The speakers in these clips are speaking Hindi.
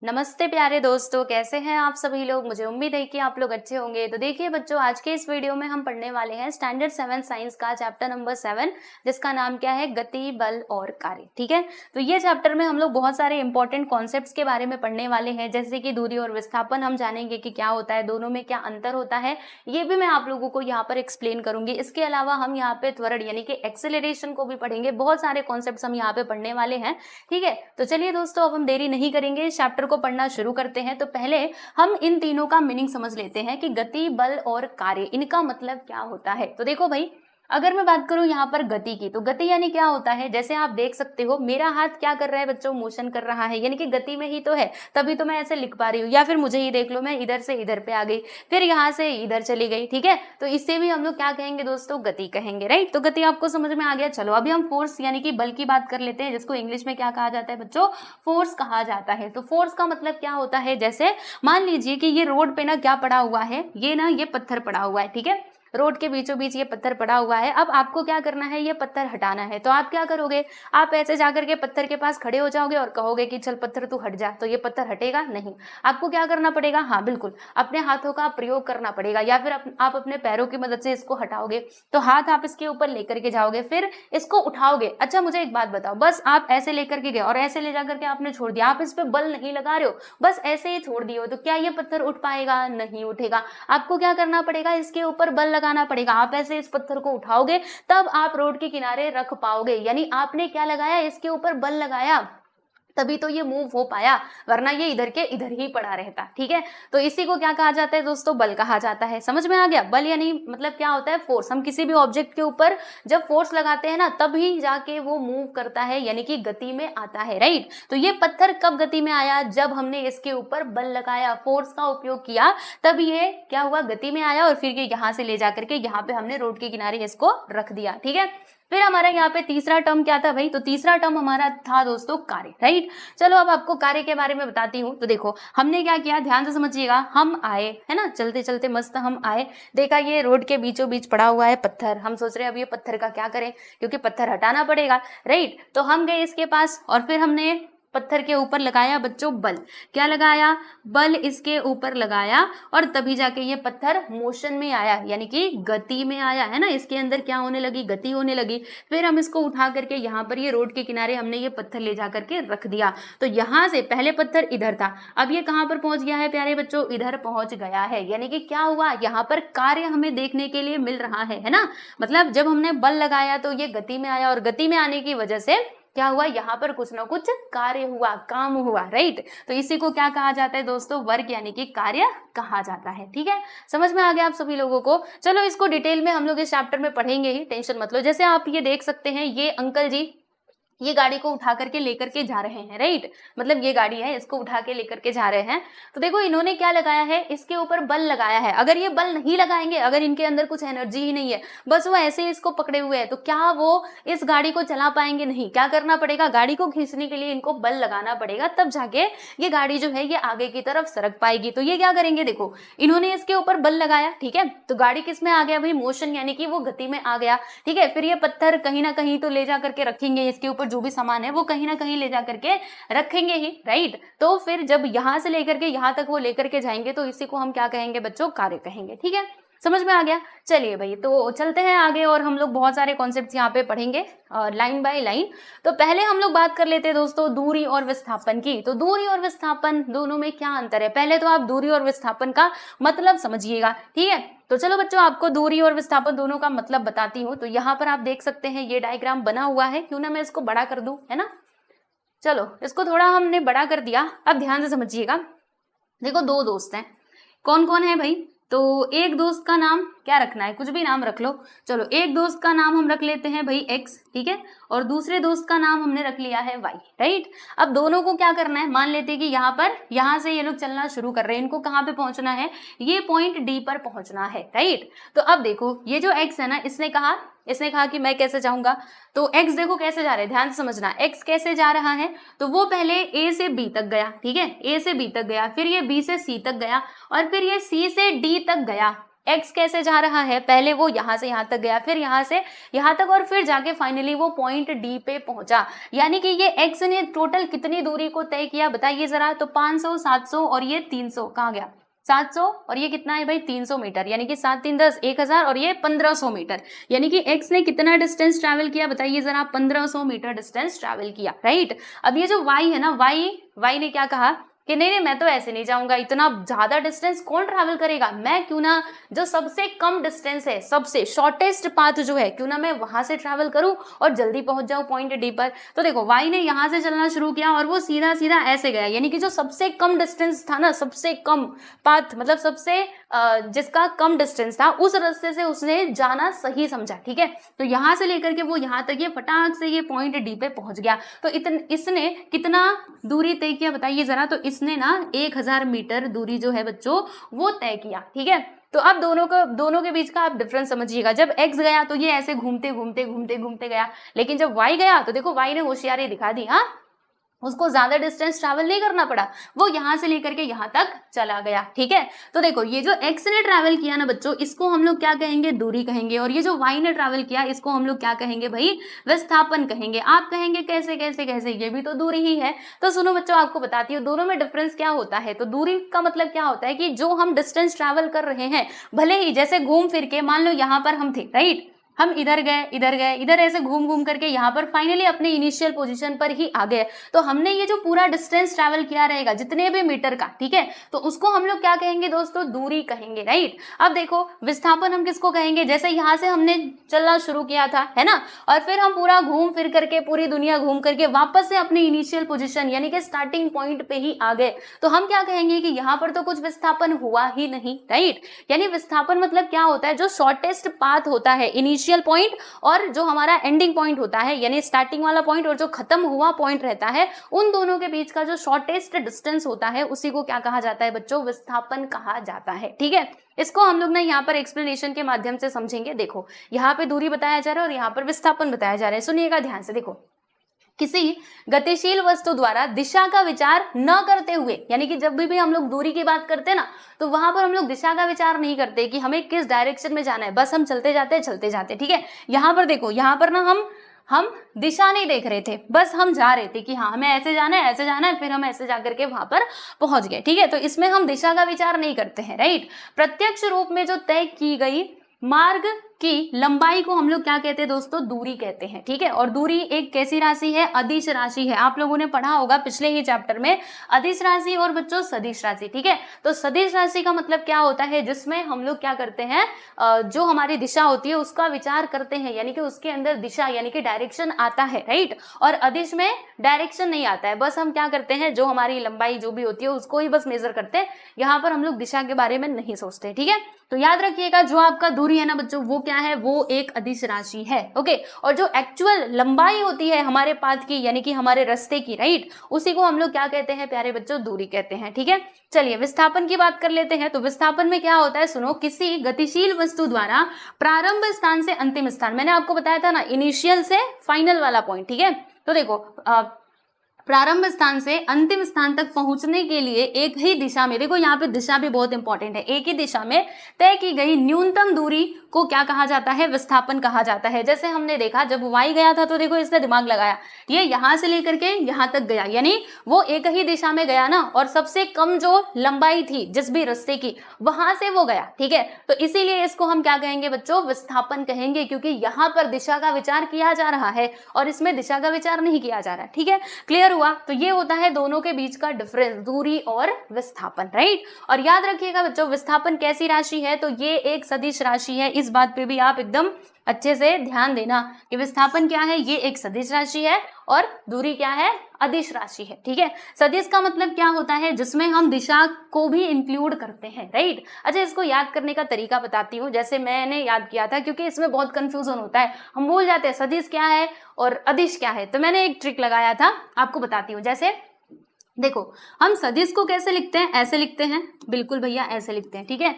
नमस्ते प्यारे दोस्तों, कैसे हैं आप सभी लोग। मुझे उम्मीद है कि आप लोग अच्छे होंगे। तो देखिए बच्चों, आज के इस वीडियो में हम पढ़ने वाले हैं स्टैंडर्ड 7 साइंस का चैप्टर नंबर 7, जिसका नाम क्या है, गति, बल और कार्य। ठीक है, तो ये चैप्टर में हम लोग बहुत सारे इंपॉर्टेंट कॉन्सेप्ट्स के बारे में पढ़ने वाले हैं, जैसे कि दूरी और विस्थापन। हम जानेंगे कि क्या होता है, दोनों में क्या अंतर होता है, ये भी मैं आप लोगों को यहाँ पर एक्सप्लेन करूंगी। इसके अलावा हम यहाँ पे त्वरण यानी कि एक्सेलरेशन को भी पढ़ेंगे। बहुत सारे कॉन्सेप्ट हम यहाँ पे पढ़ने वाले हैं। ठीक है, तो चलिए दोस्तों, अब हम देरी नहीं करेंगे, इस चैप्टर को पढ़ना शुरू करते हैं। तो पहले हम इन तीनों का मीनिंग समझ लेते हैं कि गति, बल और कार्य, इनका मतलब क्या होता है। तो देखो भाई, अगर मैं बात करूं यहाँ पर गति की, तो गति यानी क्या होता है, जैसे आप देख सकते हो मेरा हाथ क्या कर रहा है बच्चों, मोशन कर रहा है, यानी कि गति में ही तो है, तभी तो मैं ऐसे लिख पा रही हूँ। या फिर मुझे ही देख लो, मैं इधर से इधर पे आ गई, फिर यहाँ से इधर चली गई। ठीक है, तो इससे भी हम लोग क्या कहेंगे दोस्तों, गति कहेंगे। राइट, तो गति आपको समझ में आ गया। चलो अभी हम फोर्स यानी कि बल की बात कर लेते हैं, जिसको इंग्लिश में क्या कहा जाता है बच्चों, फोर्स कहा जाता है। तो फोर्स का मतलब क्या होता है, जैसे मान लीजिए कि ये रोड पे ना क्या पड़ा हुआ है, ये पत्थर पड़ा हुआ है। ठीक है, रोड के बीचों बीच ये पत्थर पड़ा हुआ है। अब आपको क्या करना है, ये पत्थर हटाना है। तो आप क्या करोगे, आप ऐसे जाकर के पत्थर के पास खड़े हो जाओगे और कहोगे कि चल पत्थर तू हट जा, तो ये पत्थर हटेगा नहीं। आपको क्या करना पड़ेगा, हाँ बिल्कुल, अपने हाथों का प्रयोग करना पड़ेगा, या फिर आप अपने पैरों की मदद से इसको हटाओगे। तो हाथ आप इसके ऊपर लेकर के जाओगे, फिर इसको उठाओगे। अच्छा मुझे एक बात बताओ, बस आप ऐसे लेकर के गए और ऐसे ले जाकर के आपने छोड़ दिया, आप इस पे बल नहीं लगा रहे हो, बस ऐसे ही छोड़ दिए हो, तो क्या ये पत्थर उठ पाएगा, नहीं उठेगा। आपको क्या करना पड़ेगा, इसके ऊपर बल लगाना पड़ेगा। आप ऐसे इस पत्थर को उठाओगे, तब आप रोड के किनारे रख पाओगे, यानी आपने क्या लगाया, इसके ऊपर बल लगाया, तभी तो ये मूव हो पाया, वरना ये इधर के इधर ही पड़ा रहता। ठीक है, तो इसी को क्या कहा जाता है दोस्तों, बल कहा जाता है। समझ में आ गया, बल यानी मतलब क्या होता है, फोर्स। हम किसी भी ऑब्जेक्ट के ऊपर जब फोर्स लगाते हैं ना, तभी जाके वो मूव करता है, यानी कि गति में आता है। राइट, तो ये पत्थर कब गति में आया, जब हमने इसके ऊपर बल लगाया, फोर्स का उपयोग किया, तब ये क्या हुआ, गति में आया, और फिर ये यहाँ से ले जाकर के यहाँ पे हमने रोड के किनारे इसको रख दिया। ठीक है, फिर हमारा यहाँ पे तीसरा टर्म क्या था भाई, तो तीसरा टर्म हमारा था दोस्तों कार्य। राइट, चलो अब आपको कार्य के बारे में बताती हूँ। तो देखो हमने क्या किया, ध्यान से समझिएगा। हम आए, है ना, चलते चलते मस्त हम आए, देखा ये रोड के बीचों बीच पड़ा हुआ है पत्थर। हम सोच रहे हैं अब ये पत्थर का क्या करें, क्योंकि पत्थर हटाना पड़ेगा। राइट, तो हम गए इसके पास और फिर हमने पत्थर के ऊपर लगाया बच्चों बल। क्या लगाया, बल इसके ऊपर लगाया, और तभी जाके ये पत्थर मोशन में आया, यानी कि गति में आया, है ना। इसके अंदर क्या होने लगी, गति होने लगी। फिर हम इसको उठा करके यहाँ पर ये रोड के किनारे हमने ये पत्थर ले जा करके रख दिया। तो यहाँ से पहले पत्थर इधर था, अब ये कहाँ पर पहुंच गया है प्यारे बच्चों, इधर पहुंच गया है। यानी कि क्या हुआ, यहाँ पर कार्य हमें देखने के लिए मिल रहा है ना। मतलब जब हमने बल लगाया तो ये गति में आया, और गति में आने की वजह से क्या हुआ, यहाँ पर कुछ ना कुछ कार्य हुआ, काम हुआ। राइट, तो इसी को क्या कहा जाता है दोस्तों, वर्क यानी कि कार्य कहा जाता है। ठीक है, समझ में आ गया आप सभी लोगों को। चलो इसको डिटेल में हम लोग इस चैप्टर में पढ़ेंगे ही, टेंशन मत लो। जैसे आप ये देख सकते हैं, ये अंकल जी ये गाड़ी को उठा करके लेकर के जा रहे हैं। राइट, मतलब ये गाड़ी है, इसको उठा के लेकर के जा रहे हैं। तो देखो इन्होंने क्या लगाया है, इसके ऊपर बल लगाया है। अगर ये बल नहीं लगाएंगे, अगर इनके अंदर कुछ एनर्जी ही नहीं है, बस वो ऐसे ही इसको पकड़े हुए हैं, तो क्या वो इस गाड़ी को चला पाएंगे, नहीं। क्या करना पड़ेगा, गाड़ी को खींचने के लिए इनको बल लगाना पड़ेगा, तब जाके ये गाड़ी जो है ये आगे की तरफ सरक पाएगी। तो ये क्या करेंगे, देखो इन्होंने इसके ऊपर बल लगाया, ठीक है, तो गाड़ी किस में आ गया भाई, मोशन, यानी कि वो गति में आ गया। ठीक है, फिर ये पत्थर कहीं ना कहीं तो ले जा करके रखेंगे, इसके ऊपर जो भी सामान है वो कहीं ना कहीं ले जा करके रखेंगे ही। राइट, तो फिर जब यहां से लेकर के यहां तक वो लेकर के जाएंगे, तो इसी को हम क्या कहेंगे बच्चों, कार्य कहेंगे। ठीक है, समझ में आ गया। चलिए भाई, तो चलते हैं आगे, और हम लोग बहुत सारे कॉन्सेप्ट्स यहाँ पे पढ़ेंगे लाइन बाय लाइन। तो पहले हम लोग बात कर लेते हैं दोस्तों दूरी और विस्थापन की। तो दूरी और विस्थापन दोनों में क्या अंतर है, पहले तो आप दूरी और विस्थापन का मतलब समझिएगा। ठीक है, तो चलो बच्चों, आपको दूरी और विस्थापन दोनों का मतलब बताती हूँ। तो यहाँ पर आप देख सकते हैं ये डायग्राम बना हुआ है, क्यों ना मैं इसको बड़ा कर दूं, है ना। चलो इसको थोड़ा हमने बड़ा कर दिया, अब ध्यान से समझिएगा। देखो दो दोस्त हैं, कौन कौन है भाई, तो एक दोस्त का नाम क्या रखना है, कुछ भी नाम रख लो। चलो एक दोस्त का नाम हम रख लेते हैं भाई x, ठीक है, और दूसरे दोस्त का नाम हमने रख लिया है y। राइट, अब दोनों को क्या करना है, मान लेते हैं कि यहाँ से ये लोग चलना शुरू कर रहे हैं, इनको कहाँ पे पहुंचना है, ये पॉइंट D पर पहुंचना है। राइट, तो अब देखो ये जो x है ना, इसने कहा कि मैं कैसे जाऊंगा, तो x देखो कैसे जा रहे हैं, ध्यान से समझना। x कैसे जा रहा है, तो वो पहले a से b तक गया, ठीक है, a से b तक गया, फिर ये b से c तक गया, और फिर ये c से d तक गया। x कैसे जा रहा है, पहले वो यहाँ से यहाँ तक गया, फिर यहाँ से यहाँ तक, और फिर जाके फाइनली वो पॉइंट डी पे पहुंचा। यानी कि ये x ने टोटल कितनी दूरी को तय किया बताइए जरा। तो 500, 700 और ये 300, कहाँ गया 700, और ये कितना है भाई 300 मीटर, यानी कि 7 3 10 1000, और ये 1500 मीटर। यानी कि x ने कितना डिस्टेंस ट्रैवल किया बताइए जरा, 1500 मीटर डिस्टेंस ट्रैवल किया, राइट। अब ये जो y है ना, y ने क्या कहा कि नहीं नहीं मैं तो ऐसे नहीं जाऊंगा, इतना ज्यादा डिस्टेंस कौन ट्रैवल करेगा, मैं क्यों ना जो सबसे कम डिस्टेंस है, सबसे शॉर्टेस्ट पाथ जो है, क्यों ना मैं वहां से ट्रैवल करूं और जल्दी पहुंच जाऊं पॉइंट डी पर। तो देखो वाई ने यहां से चलना शुरू किया और वो सीधा सीधा ऐसे गया, यानी कि जो सबसे कम डिस्टेंस था ना, सबसे कम पाथ मतलब सबसे जिसका कम डिस्टेंस था, उस रास्ते से उसने जाना सही समझा, ठीक है। तो यहां से लेकर के वो यहाँ तक ये फटाक से ये पॉइंट डी पे पहुंच गया। तो इसने कितना दूरी तय किया बताइए जरा। तो इसने ना 1000 मीटर दूरी जो है बच्चों वो तय किया, ठीक है। तो अब दोनों के बीच का आप डिफरेंस समझिएगा। जब x गया तो ये ऐसे घूमते घूमते घूमते घूमते गया, लेकिन जब y गया तो देखो y ने होशियारी दिखा दी, हाँ उसको ज्यादा डिस्टेंस ट्रैवल नहीं करना पड़ा, वो यहां से लेकर के यहां तक चला गया, ठीक है। तो देखो ये जो x ने ट्रैवल किया ना बच्चों, इसको हम लोग क्या कहेंगे, दूरी कहेंगे, और ये जो y ने ट्रैवल किया इसको हम लोग क्या कहेंगे भाई, विस्थापन कहेंगे। आप कहेंगे कैसे कैसे कैसे, ये भी तो दूरी ही है। तो सुनो बच्चों आपको बताती हूँ दोनों में डिफरेंस क्या होता है। तो दूरी का मतलब क्या होता है कि जो हम डिस्टेंस ट्रैवल कर रहे हैं, भले ही जैसे घूम फिर के, मान लो यहाँ पर हम थे, राइट, हम इधर गए इधर गए इधर, ऐसे घूम घूम करके यहाँ पर फाइनली अपने इनिशियल पोजीशन पर ही आ गए। तो हमने ये जो पूरा डिस्टेंस ट्रैवल किया रहेगा जितने भी मीटर का, ठीक है, तो उसको हम लोग क्या कहेंगे दोस्तों, दूरी कहेंगे, राइट। अब देखो विस्थापन हम किसको कहेंगे, जैसे यहाँ से हमने चलना शुरू किया था, है ना, और फिर हम पूरा घूम फिर करके पूरी दुनिया घूम करके वापस से अपने इनिशियल पोजीशन यानी कि स्टार्टिंग पॉइंट पे ही आ गए, तो हम क्या कहेंगे कि यहाँ पर तो कुछ विस्थापन हुआ ही नहीं, राइट। यानी विस्थापन मतलब क्या होता है, जो शॉर्टेस्ट पाथ होता है, इनिशियल पॉइंट और जो हमारा एंडिंग पॉइंट होता है, यानी स्टार्टिंग वाला पॉइंट और जो खत्म हुआ पॉइंट रहता है, उन दोनों के बीच का जो शॉर्टेस्ट डिस्टेंस होता है उसी को क्या कहा जाता है बच्चों, विस्थापन कहा जाता है, ठीक है। इसको हम लोग ना यहाँ पर एक्सप्लेनेशन के माध्यम से समझेंगे। देखो यहाँ पे दूरी बताया जा रहा है और यहाँ पर विस्थापन बताया जा रहा है, सुनिएगा ध्यान से। देखो किसी गतिशील वस्तु द्वारा दिशा का विचार न करते हुए, यानी कि जब भी हम लोग दूरी की बात करते हैं ना, तो वहां पर हम लोग दिशा का विचार नहीं करते कि हमें किस डायरेक्शन में जाना है, बस हम चलते जाते, ठीक है। यहाँ पर देखो, यहाँ पर ना हम दिशा नहीं देख रहे थे, बस हम जा रहे थे कि हाँ हमें ऐसे जाना है, फिर हम ऐसे जाकर के वहां पर पहुंच गए, ठीक है। तो इसमें हम दिशा का विचार नहीं करते हैं, राइट। प्रत्यक्ष रूप में जो तय की गई मार्ग की लंबाई को हम लोग क्या कहते हैं दोस्तों, दूरी कहते हैं, ठीक है। और दूरी एक कैसी राशि है, अदिश राशि है। आप लोगों ने पढ़ा होगा पिछले ही चैप्टर में अदिश राशि और बच्चों सदिश राशि, ठीक है। तो सदिश राशि का मतलब क्या होता है, जिसमें हम लोग क्या करते हैं, जो हमारी दिशा होती है उसका विचार करते हैं, यानी कि उसके अंदर दिशा यानी कि डायरेक्शन आता है, राइट। और अदिश में डायरेक्शन नहीं आता है, बस हम क्या करते हैं, जो हमारी लंबाई जो भी होती है उसको ही बस मेजर करते हैं, यहाँ पर हम लोग दिशा के बारे में नहीं सोचते, ठीक है। तो याद रखिएगा जो आपका दूरी है ना बच्चों, वो क्या है, वो एक अदिश राशि है, ओके। और जो एक्चुअल लंबाई होती है हमारे पाथ की यानी कि हमारे रास्ते की, राइट, उसी को हम लोग क्या कहते हैं प्यारे बच्चों, दूरी कहते हैं, ठीक है। चलिए विस्थापन की बात कर लेते हैं। तो विस्थापन में क्या होता है, सुनो, किसी गतिशील वस्तु द्वारा प्रारंभ स्थान से अंतिम स्थान, मैंने आपको बताया था ना इनिशियल से फाइनल वाला पॉइंट, ठीक है। तो देखो प्रारंभ स्थान से अंतिम स्थान तक पहुंचने के लिए एक ही दिशा में, देखो यहाँ पे दिशा भी बहुत इंपॉर्टेंट है, एक ही दिशा में तय की गई न्यूनतम दूरी को क्या कहा जाता है, विस्थापन कहा जाता है। जैसे हमने देखा जब y गया था तो देखो इसने दिमाग लगाया, ये यहाँ से लेकर के यहाँ तक गया, यानी वो एक ही दिशा में गया ना, और सबसे कम जो लंबाई थी जिस भी रास्ते की वहां से वो गया, ठीक है। तो इसीलिए इसको हम क्या कहेंगे बच्चों, विस्थापन कहेंगे, क्योंकि यहाँ पर दिशा का विचार किया जा रहा है और इसमें दिशा का विचार नहीं किया जा रहा है, ठीक है। क्लियर हुआ। तो ये होता है दोनों के बीच का डिफरेंस, दूरी और विस्थापन, राइट। और याद रखिएगा बच्चों विस्थापन कैसी राशि है, तो ये एक सदिश राशि है। इस बात पे भी आप एकदम अच्छे से ध्यान देना कि विस्थापन क्या है, ये एक सदिश राशि है और दूरी क्या है, अदिश राशि है, ठीक है। सदिश का मतलब क्या होता है, जिसमें हम दिशा को भी इंक्लूड करते हैं, राइट। अच्छा इसको याद करने का तरीका बताती हूँ, जैसे मैंने याद किया था, क्योंकि इसमें बहुत कंफ्यूजन होता है, हम भूल जाते हैं सदिश क्या है और अदिश क्या है। तो मैंने एक ट्रिक लगाया था, आपको बताती हूँ। जैसे देखो हम सदिश को कैसे लिखते हैं, ऐसे लिखते हैं, बिल्कुल भैया ऐसे लिखते हैं, ठीक है।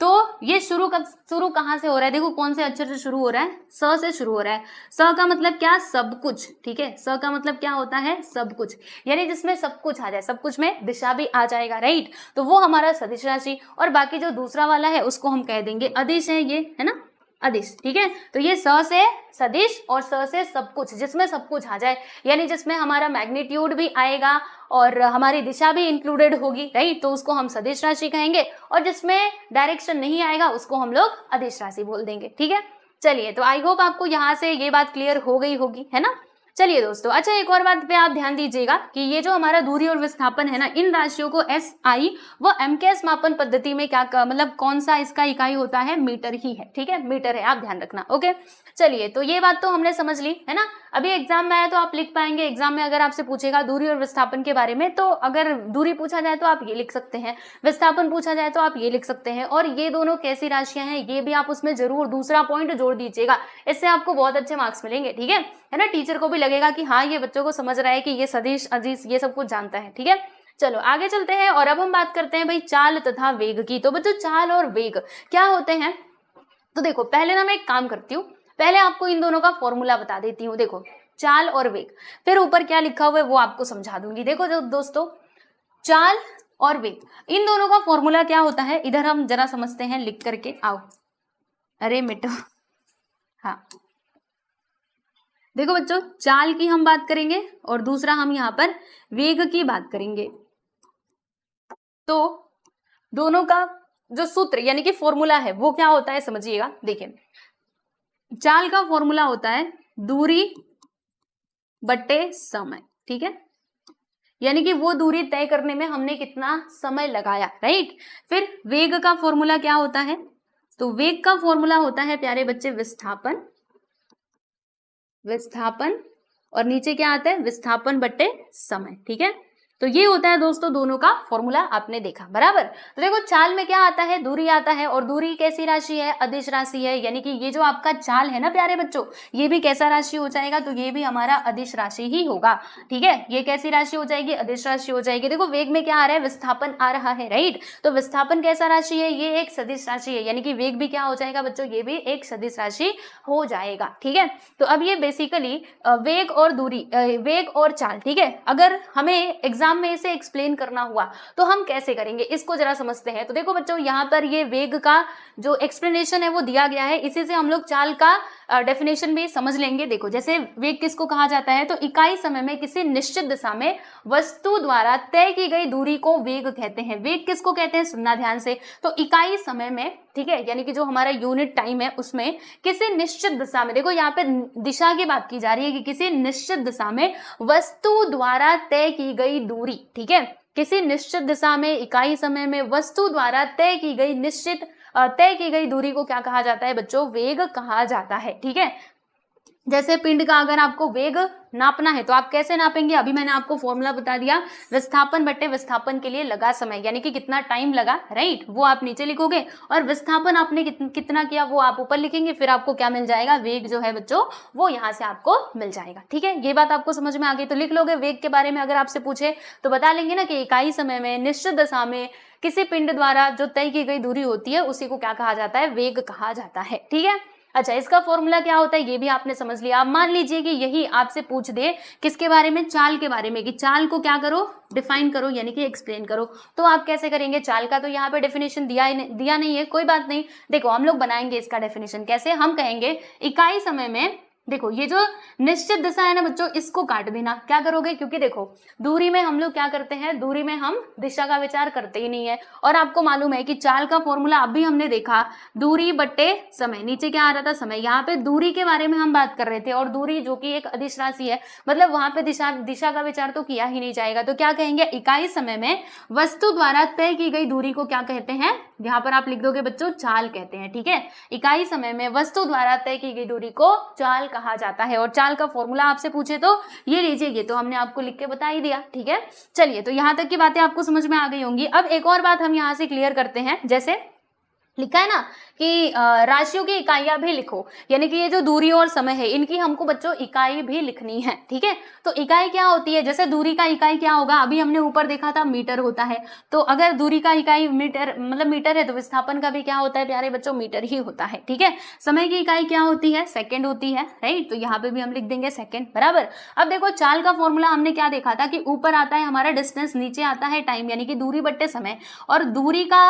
तो ये शुरू कहाँ से हो रहा है, देखो कौन से अक्षर से शुरू हो रहा है, स से शुरू हो रहा है। स का मतलब क्या, सब कुछ, ठीक है। स का मतलब क्या होता है, सब कुछ, यानी जिसमें सब कुछ आ जाए, सब कुछ में दिशा भी आ जाएगा, राइट। तो वो हमारा सदिश राशि, और बाकी जो दूसरा वाला है उसको हम कह देंगे अदिश है, ये है ना, अदिश, ठीक है। तो ये स से सदिश और स से सब कुछ, जिसमें सब कुछ आ जाए, यानी जिसमें हमारा मैग्नीट्यूड भी आएगा और हमारी दिशा भी इंक्लूडेड होगी, राइट, तो उसको हम सदिश राशि कहेंगे, और जिसमें डायरेक्शन नहीं आएगा उसको हम लोग अदिश राशि बोल देंगे, ठीक है। चलिए, तो आई होप आपको यहाँ से ये बात क्लियर हो गई होगी, है ना। चलिए दोस्तों, अच्छा एक और बात पे आप ध्यान दीजिएगा कि ये जो हमारा दूरी और विस्थापन है ना, इन राशियों को SI व MKS मापन पद्धति में क्या मतलब कौन सा इसका इकाई होता है, मीटर ही है, ठीक है, मीटर है, आप ध्यान रखना, ओके। चलिए, तो ये बात तो हमने समझ ली, है ना। अभी एग्जाम में आया तो आप लिख पाएंगे, एग्जाम में अगर आपसे पूछेगा दूरी और विस्थापन के बारे में, तो अगर दूरी पूछा जाए तो आप ये लिख सकते हैं, विस्थापन पूछा जाए तो आप ये लिख सकते हैं, और ये दोनों कैसी राशियां हैं ये भी आप उसमें जरूर दूसरा पॉइंट जोड़ दीजिएगा, इससे आपको बहुत अच्छे मार्क्स मिलेंगे, ठीक है ना। टीचर को भी लगेगा कि हाँ ये बच्चों को समझ रहा है कि ये सदिश अदिश ये सब कुछ जानता है, ठीक है। चलो आगे चलते हैं, और अब हम बात करते हैं भाई चाल तथा वेग की। तो बच्चों चाल और वेग क्या होते हैं, तो देखो पहले ना मैं एक काम करती हूँ, पहले आपको इन दोनों का फॉर्मूला बता देती हूँ। देखो चाल और वेग, फिर ऊपर क्या लिखा हुआ है वो आपको समझा दूंगी। देखो दोस्तों, चाल और वेग, इन दोनों का फॉर्मूला क्या होता है, इधर हम जरा समझते हैं, लिख करके आओ, अरे मिटो, हाँ देखो बच्चों, चाल की हम बात करेंगे और दूसरा हम यहाँ पर वेग की बात करेंगे। तो दोनों का जो सूत्र यानी कि फॉर्मूला है वो क्या होता है समझिएगा। देखिए, चाल का फॉर्मूला होता है दूरी बटे समय, ठीक है, यानी कि वो दूरी तय करने में हमने कितना समय लगाया, राइट। फिर वेग का फॉर्मूला क्या होता है, तो वेग का फॉर्मूला होता है प्यारे बच्चे विस्थापन, विस्थापन, और नीचे क्या आता है, विस्थापन बटे समय, ठीक है। तो ये होता है दोस्तों दोनों का फॉर्मूला, आपने देखा बराबर। तो देखो चाल में क्या आता है, दूरी आता है, और दूरी कैसी राशि है, अदिश राशि है, यानी कि ये जो आपका चाल है ना प्यारे बच्चों, ये भी कैसा राशि हो जाएगा, तो ये भी हमारा अदिश राशि ही होगा, ठीक है। ये कैसी राशि हो जाएगी, अदिश राशि हो जाएगी। देखो वेग में क्या आ रहा है, विस्थापन आ रहा है, राइट, तो विस्थापन कैसा राशि है, ये एक सदिश राशि है, यानी कि वेग भी क्या हो जाएगा बच्चों, ये भी एक सदिश राशि हो जाएगा, ठीक है। तो अब ये बेसिकली वेग और दूरी, वेग और चाल, ठीक है। अगर हमें एग्जाम में इसे एक्सप्लेन करना हुआ तो हम कैसे करेंगे, इसको जरा समझते हैं। तो देखो बच्चों, यहाँ पर ये वेग का जो एक्सप्लेनेशन है वो दिया गया है, इसी से हम लोग चाल का डेफिनेशन भी समझ लेंगे। देखो जैसे वेग किसको कहा जाता है, तो इकाई समय में किसी निश्चित दिशा में वस्तु द्वारा तय की गई दूरी को वेग कहते हैं। वेग किसको कहते हैं, सुनना ध्यान से, तो इकाई समय में, ठीक है, यानी कि जो हमारा यूनिट टाइम है उसमें किसी निश्चित दिशा में, देखो यहाँ पे दिशा की बात की जा रही है कि किसी निश्चित दिशा में वस्तु द्वारा तय की गई दूरी, ठीक है, किसी निश्चित दिशा में इकाई समय में वस्तु द्वारा तय की गई दूरी को क्या कहा जाता है बच्चों, वेग कहा जाता है, ठीक है। जैसे पिंड का अगर आपको वेग नापना है तो आप कैसे नापेंगे, अभी मैंने आपको फॉर्मूला बता दिया, विस्थापन बटे विस्थापन के लिए लगा समय, यानी कि कितना टाइम लगा, राइट, वो आप नीचे लिखोगे, और विस्थापन आपने कितना किया वो आप ऊपर लिखेंगे, फिर आपको क्या मिल जाएगा, वेग जो है बच्चों वो यहाँ से आपको मिल जाएगा, ठीक है। ये बात आपको समझ में आ गई, तो लिख लोगे। वेग के बारे में अगर आपसे पूछे तो बता लेंगे ना कि इकाई समय में निश्चित दशा में किसी पिंड द्वारा जो तय की गई दूरी होती है उसी को क्या कहा जाता है, वेग कहा जाता है, ठीक है। अच्छा, इसका फॉर्मूला क्या होता है ये भी आपने समझ लिया। अब मान लीजिए कि यही आपसे पूछ दे किसके बारे में, चाल के बारे में, कि चाल को क्या करो, डिफाइन करो, यानी कि एक्सप्लेन करो, तो आप कैसे करेंगे। चाल का तो यहाँ पे डेफिनेशन दिया नहीं है, कोई बात नहीं, देखो हम लोग बनाएंगे इसका डेफिनेशन। कैसे, हम कहेंगे इकाई समय में, देखो ये जो निश्चित दिशा है ना बच्चों, इसको काट देना। क्या करोगे, क्योंकि देखो दूरी में हम लोग क्या करते हैं, दूरी में हम दिशा का विचार करते ही नहीं है, और आपको मालूम है कि चाल का फॉर्मूला अभी हमने देखा, दूरी बटे समय, नीचे क्या आ रहा था, समय, यहाँ पे दूरी के बारे में हम बात कर रहे थे, और दूरी जो कि एक अदिश राशि है, मतलब वहां पे दिशा का विचार तो किया ही नहीं जाएगा। तो क्या कहेंगे, इकाई समय में वस्तु द्वारा तय की गई दूरी को क्या कहते हैं, यहाँ पर आप लिख दोगे बच्चों, चाल कहते हैं, ठीक है। इकाई समय में वस्तु द्वारा तय की गई दूरी को चाल कहा जाता है, और चाल का फॉर्मूला आपसे पूछे तो ये लीजिए, ये तो हमने आपको लिख के बता ही दिया, ठीक है। चलिए, तो यहाँ तक की बातें आपको समझ में आ गई होंगी। अब एक और बात हम यहाँ से क्लियर करते हैं, जैसे लिखा है ना कि राशियों की इकाइयां भी लिखो, यानी कि ये जो दूरी और समय है इनकी हमको बच्चों इकाई भी लिखनी है, ठीक है। तो इकाई क्या होती है, जैसे दूरी का इकाई क्या होगा, अभी हमने ऊपर देखा था मीटर होता है, तो अगर दूरी का इकाई मीटर मतलब मीटर है तो विस्थापन का भी क्या होता है प्यारे बच्चों, मीटर ही होता है, ठीक है। समय की इकाई क्या होती है, सेकेंड होती है, राइट, तो यहाँ पे भी हम लिख देंगे सेकेंड, बराबर। अब देखो चाल का फॉर्मूला हमने क्या देखा था कि ऊपर आता है हमारा डिस्टेंस, नीचे आता है टाइम, यानी कि दूरी बट्टे समय, और दूरी का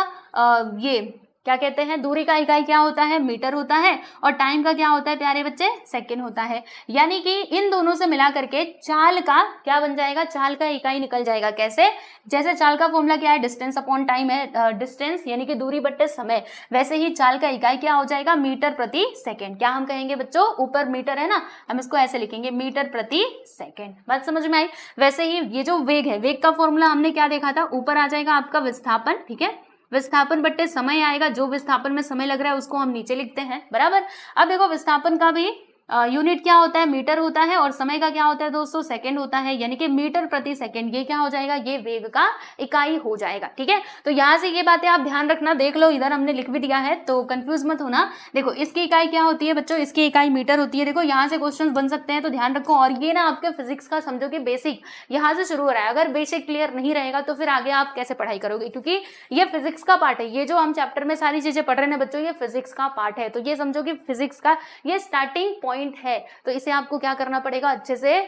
ये क्या कहते हैं, दूरी का इकाई क्या होता है, मीटर होता है, और टाइम का क्या होता है प्यारे बच्चे, सेकंड होता है। यानी कि इन दोनों से मिला करके चाल का क्या बन जाएगा, चाल का इकाई निकल जाएगा। कैसे, जैसे चाल का फॉर्मूला क्या है, डिस्टेंस अपॉन टाइम है, डिस्टेंस यानी कि दूरी बट्टे समय, वैसे ही चाल का इकाई क्या हो जाएगा, मीटर प्रति सेकेंड। क्या हम कहेंगे बच्चों, ऊपर मीटर है ना, हम इसको ऐसे लिखेंगे मीटर प्रति सेकेंड। बात समझ में आई। वैसे ही ये जो वेग है, वेग का फॉर्मूला हमने क्या देखा था, ऊपर आ जाएगा आपका विस्थापन, ठीक है, विस्थापन बट्टे समय आएगा, जो विस्थापन में समय लग रहा है उसको हम नीचे लिखते हैं, बराबर। अब देखो विस्थापन का भी यूनिट क्या होता है, मीटर होता है, और समय का क्या होता है दोस्तों, सेकंड होता है, यानी कि मीटर प्रति सेकंड। ये क्या हो जाएगा, ये वेग का इकाई हो जाएगा, ठीक है। तो यहाँ से ये बातें आप ध्यान रखना, देख लो इधर हमने लिख भी दिया है तो कंफ्यूज मत होना। देखो इसकी इकाई क्या होती है बच्चों, इसकी इकाई मीटर होती है। देखो यहाँ से क्वेश्चन बन सकते हैं तो ध्यान रखो। और ये ना आपके फिजिक्स का समझो कि बेसिक यहाँ से शुरू हो रहा है, अगर बेसिक क्लियर नहीं रहेगा तो फिर आगे आप कैसे पढ़ाई करोगे, क्योंकि ये फिजिक्स का पार्ट है। ये जो हम चैप्टर में सारी चीजें पढ़ रहे हैं बच्चों, ये फिजिक्स का पार्ट है, तो ये समझो कि फिजिक्स का ये स्टार्टिंग पॉइंट है। तो इसे आपको क्या करना पड़ेगा, अच्छे से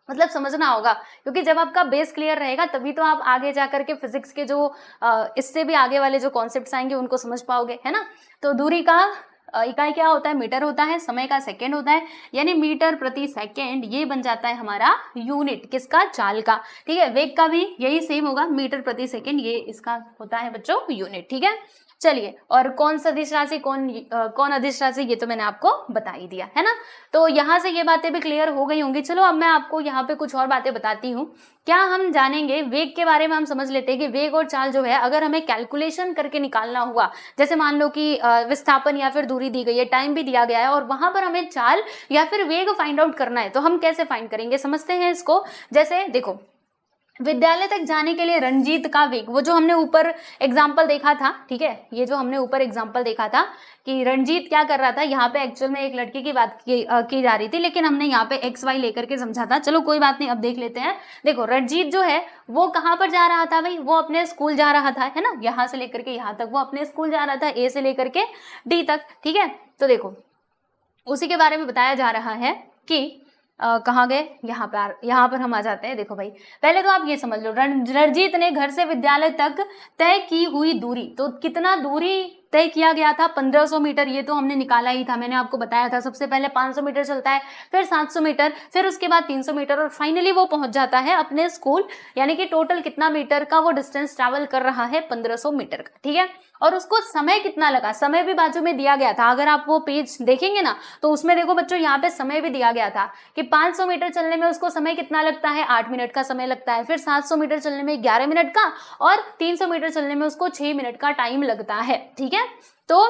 मतलब समझना होगा, क्योंकि जब आपका बेस क्लियर रहेगा तभी तो आप आगे जाकर के फिजिक्स के जो इससे भी आगे वाले जो कॉन्सेप्ट्स आएंगे उनको समझ पाओगे, है ना। तो दूरी का इकाई क्या होता है, मीटर होता है, समय का सेकंड होता है, यानी मीटर प्रति सेकंड ये बन जाता है हमारा यूनिट, किसका, चाल का, ठीक है। वेग का भी यही सेम होगा, मीटर प्रति सेकंड, ये इसका होता है बच्चों यूनिट, ठीक है। चलिए, और कौन सदिश राशि, कौन अदिश राशि, ये तो मैंने आपको बता ही दिया है ना। तो यहाँ से ये बातें भी क्लियर हो गई होंगी। चलो अब मैं आपको यहाँ पे कुछ और बातें बताती हूँ। क्या हम जानेंगे वेग के बारे में, हम समझ लेते हैं कि वेग और चाल जो है अगर हमें कैलकुलेशन करके निकालना हुआ, जैसे मान लो कि विस्थापन या फिर दूरी दी गई है, टाइम भी दिया गया है, और वहां पर हमें चाल या फिर वेग फाइंड आउट करना है, तो हम कैसे फाइंड करेंगे, समझते हैं इसको। जैसे देखो, विद्यालय तक जाने के लिए रंजीत का वेग, वो जो हमने ऊपर एग्जाम्पल देखा था, ठीक है, ये जो हमने ऊपर एग्जाम्पल देखा था कि रंजीत क्या कर रहा था, यहाँ पे एक्चुअल में एक लड़की की बात की जा रही थी, लेकिन हमने यहाँ पे एक्स वाई लेकर के समझा था। चलो कोई बात नहीं, अब देख लेते हैं। देखो रंजीत जो है वो कहाँ पर जा रहा था भाई, वो अपने स्कूल जा रहा था, है ना, यहाँ से लेकर के यहाँ तक वो अपने स्कूल जा रहा था, ए से लेकर के डी तक, ठीक है। तो देखो उसी के बारे में बताया जा रहा है कि कहाँ गए, यहाँ पर हम आ जाते हैं। देखो भाई, पहले तो आप ये समझ लो, रणजीत ने घर से विद्यालय तक तय की हुई दूरी, तो कितना दूरी तय किया गया था, 1500 मीटर, ये तो हमने निकाला ही था, मैंने आपको बताया था। सबसे पहले 500 मीटर चलता है, फिर 700 मीटर, फिर उसके बाद 300 मीटर, और फाइनली वो पहुंच जाता है अपने स्कूल। यानी कि टोटल कितना मीटर का वो डिस्टेंस ट्रैवल कर रहा है, 1500 मीटर का, ठीक है। और उसको समय कितना लगा, समय भी बाजू में दिया गया था। अगर आप वो पेज देखेंगे ना तो उसमें देखो बच्चों, यहाँ पे समय भी दिया गया था कि 500 मीटर चलने में उसको समय कितना लगता है, 8 मिनट का समय लगता है, फिर 700 मीटर चलने में 11 मिनट का, और 300 मीटर चलने में उसको 6 मिनट का टाइम लगता है, ठीक है। तो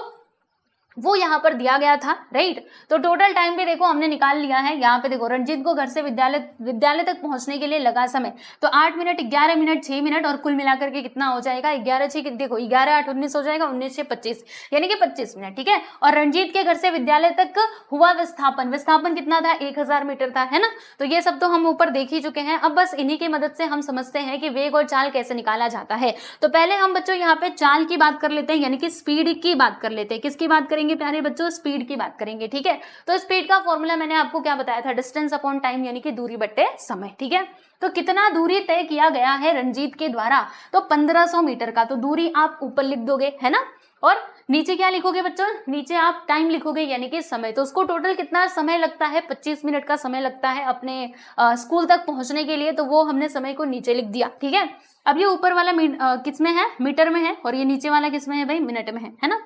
वो यहाँ पर दिया गया था, राइट। तो टोटल टाइम भी देखो हमने निकाल लिया है। यहाँ पे देखो रंजीत को घर से विद्यालय तक पहुंचने के लिए लगा समय, तो 8 मिनट, 11 मिनट, 6 मिनट, और कुल मिलाकर के कितना हो जाएगा, 11 6 देखो 11 8 19 हो जाएगा, 19 6 25, यानी कि 25 मिनट, ठीक है। और रंजीत के घर से विद्यालय तक हुआ विस्थापन कितना था, 1000 मीटर था, है ना। तो ये सब तो हम ऊपर देख ही चुके हैं। अब बस इन्हीं की मदद से हम समझते हैं कि वेग और चाल कैसे निकाला जाता है। तो पहले हम बच्चों यहाँ पे चाल की बात कर लेते हैं, यानी कि स्पीड की बात कर लेते हैं। किसकी बात करेंगे प्यारे बच्चों, स्पीड की बात करेंगे, ठीक है। तो स्पीड का फॉर्मूला मैंने आपको क्या बताया था, डिस्टेंस अपॉन टाइम, यानी कि दूरी बट्टे समय, ठीक है। तो कितना दूरी तय किया गया है रंजीत के द्वारा, तो 1500 मीटर का। तो दूरी आप ऊपर लिख दोगे, है ना, और नीचे क्या लिखोगे बच्चों, नीचे आप टाइम लिखोगे, यानी कि समय। तो उसको टोटल कितना समय लगता है, 25 मिनट का समय लगता है अपने स्कूल तक पहुंचने के लिए। तो वो हमने समय को नीचे लिख दिया, ठीक है। अब ये ऊपर वाला किस में है, मीटर में है, और ये नीचे वाला किस में है भाई, मिनट में है ना।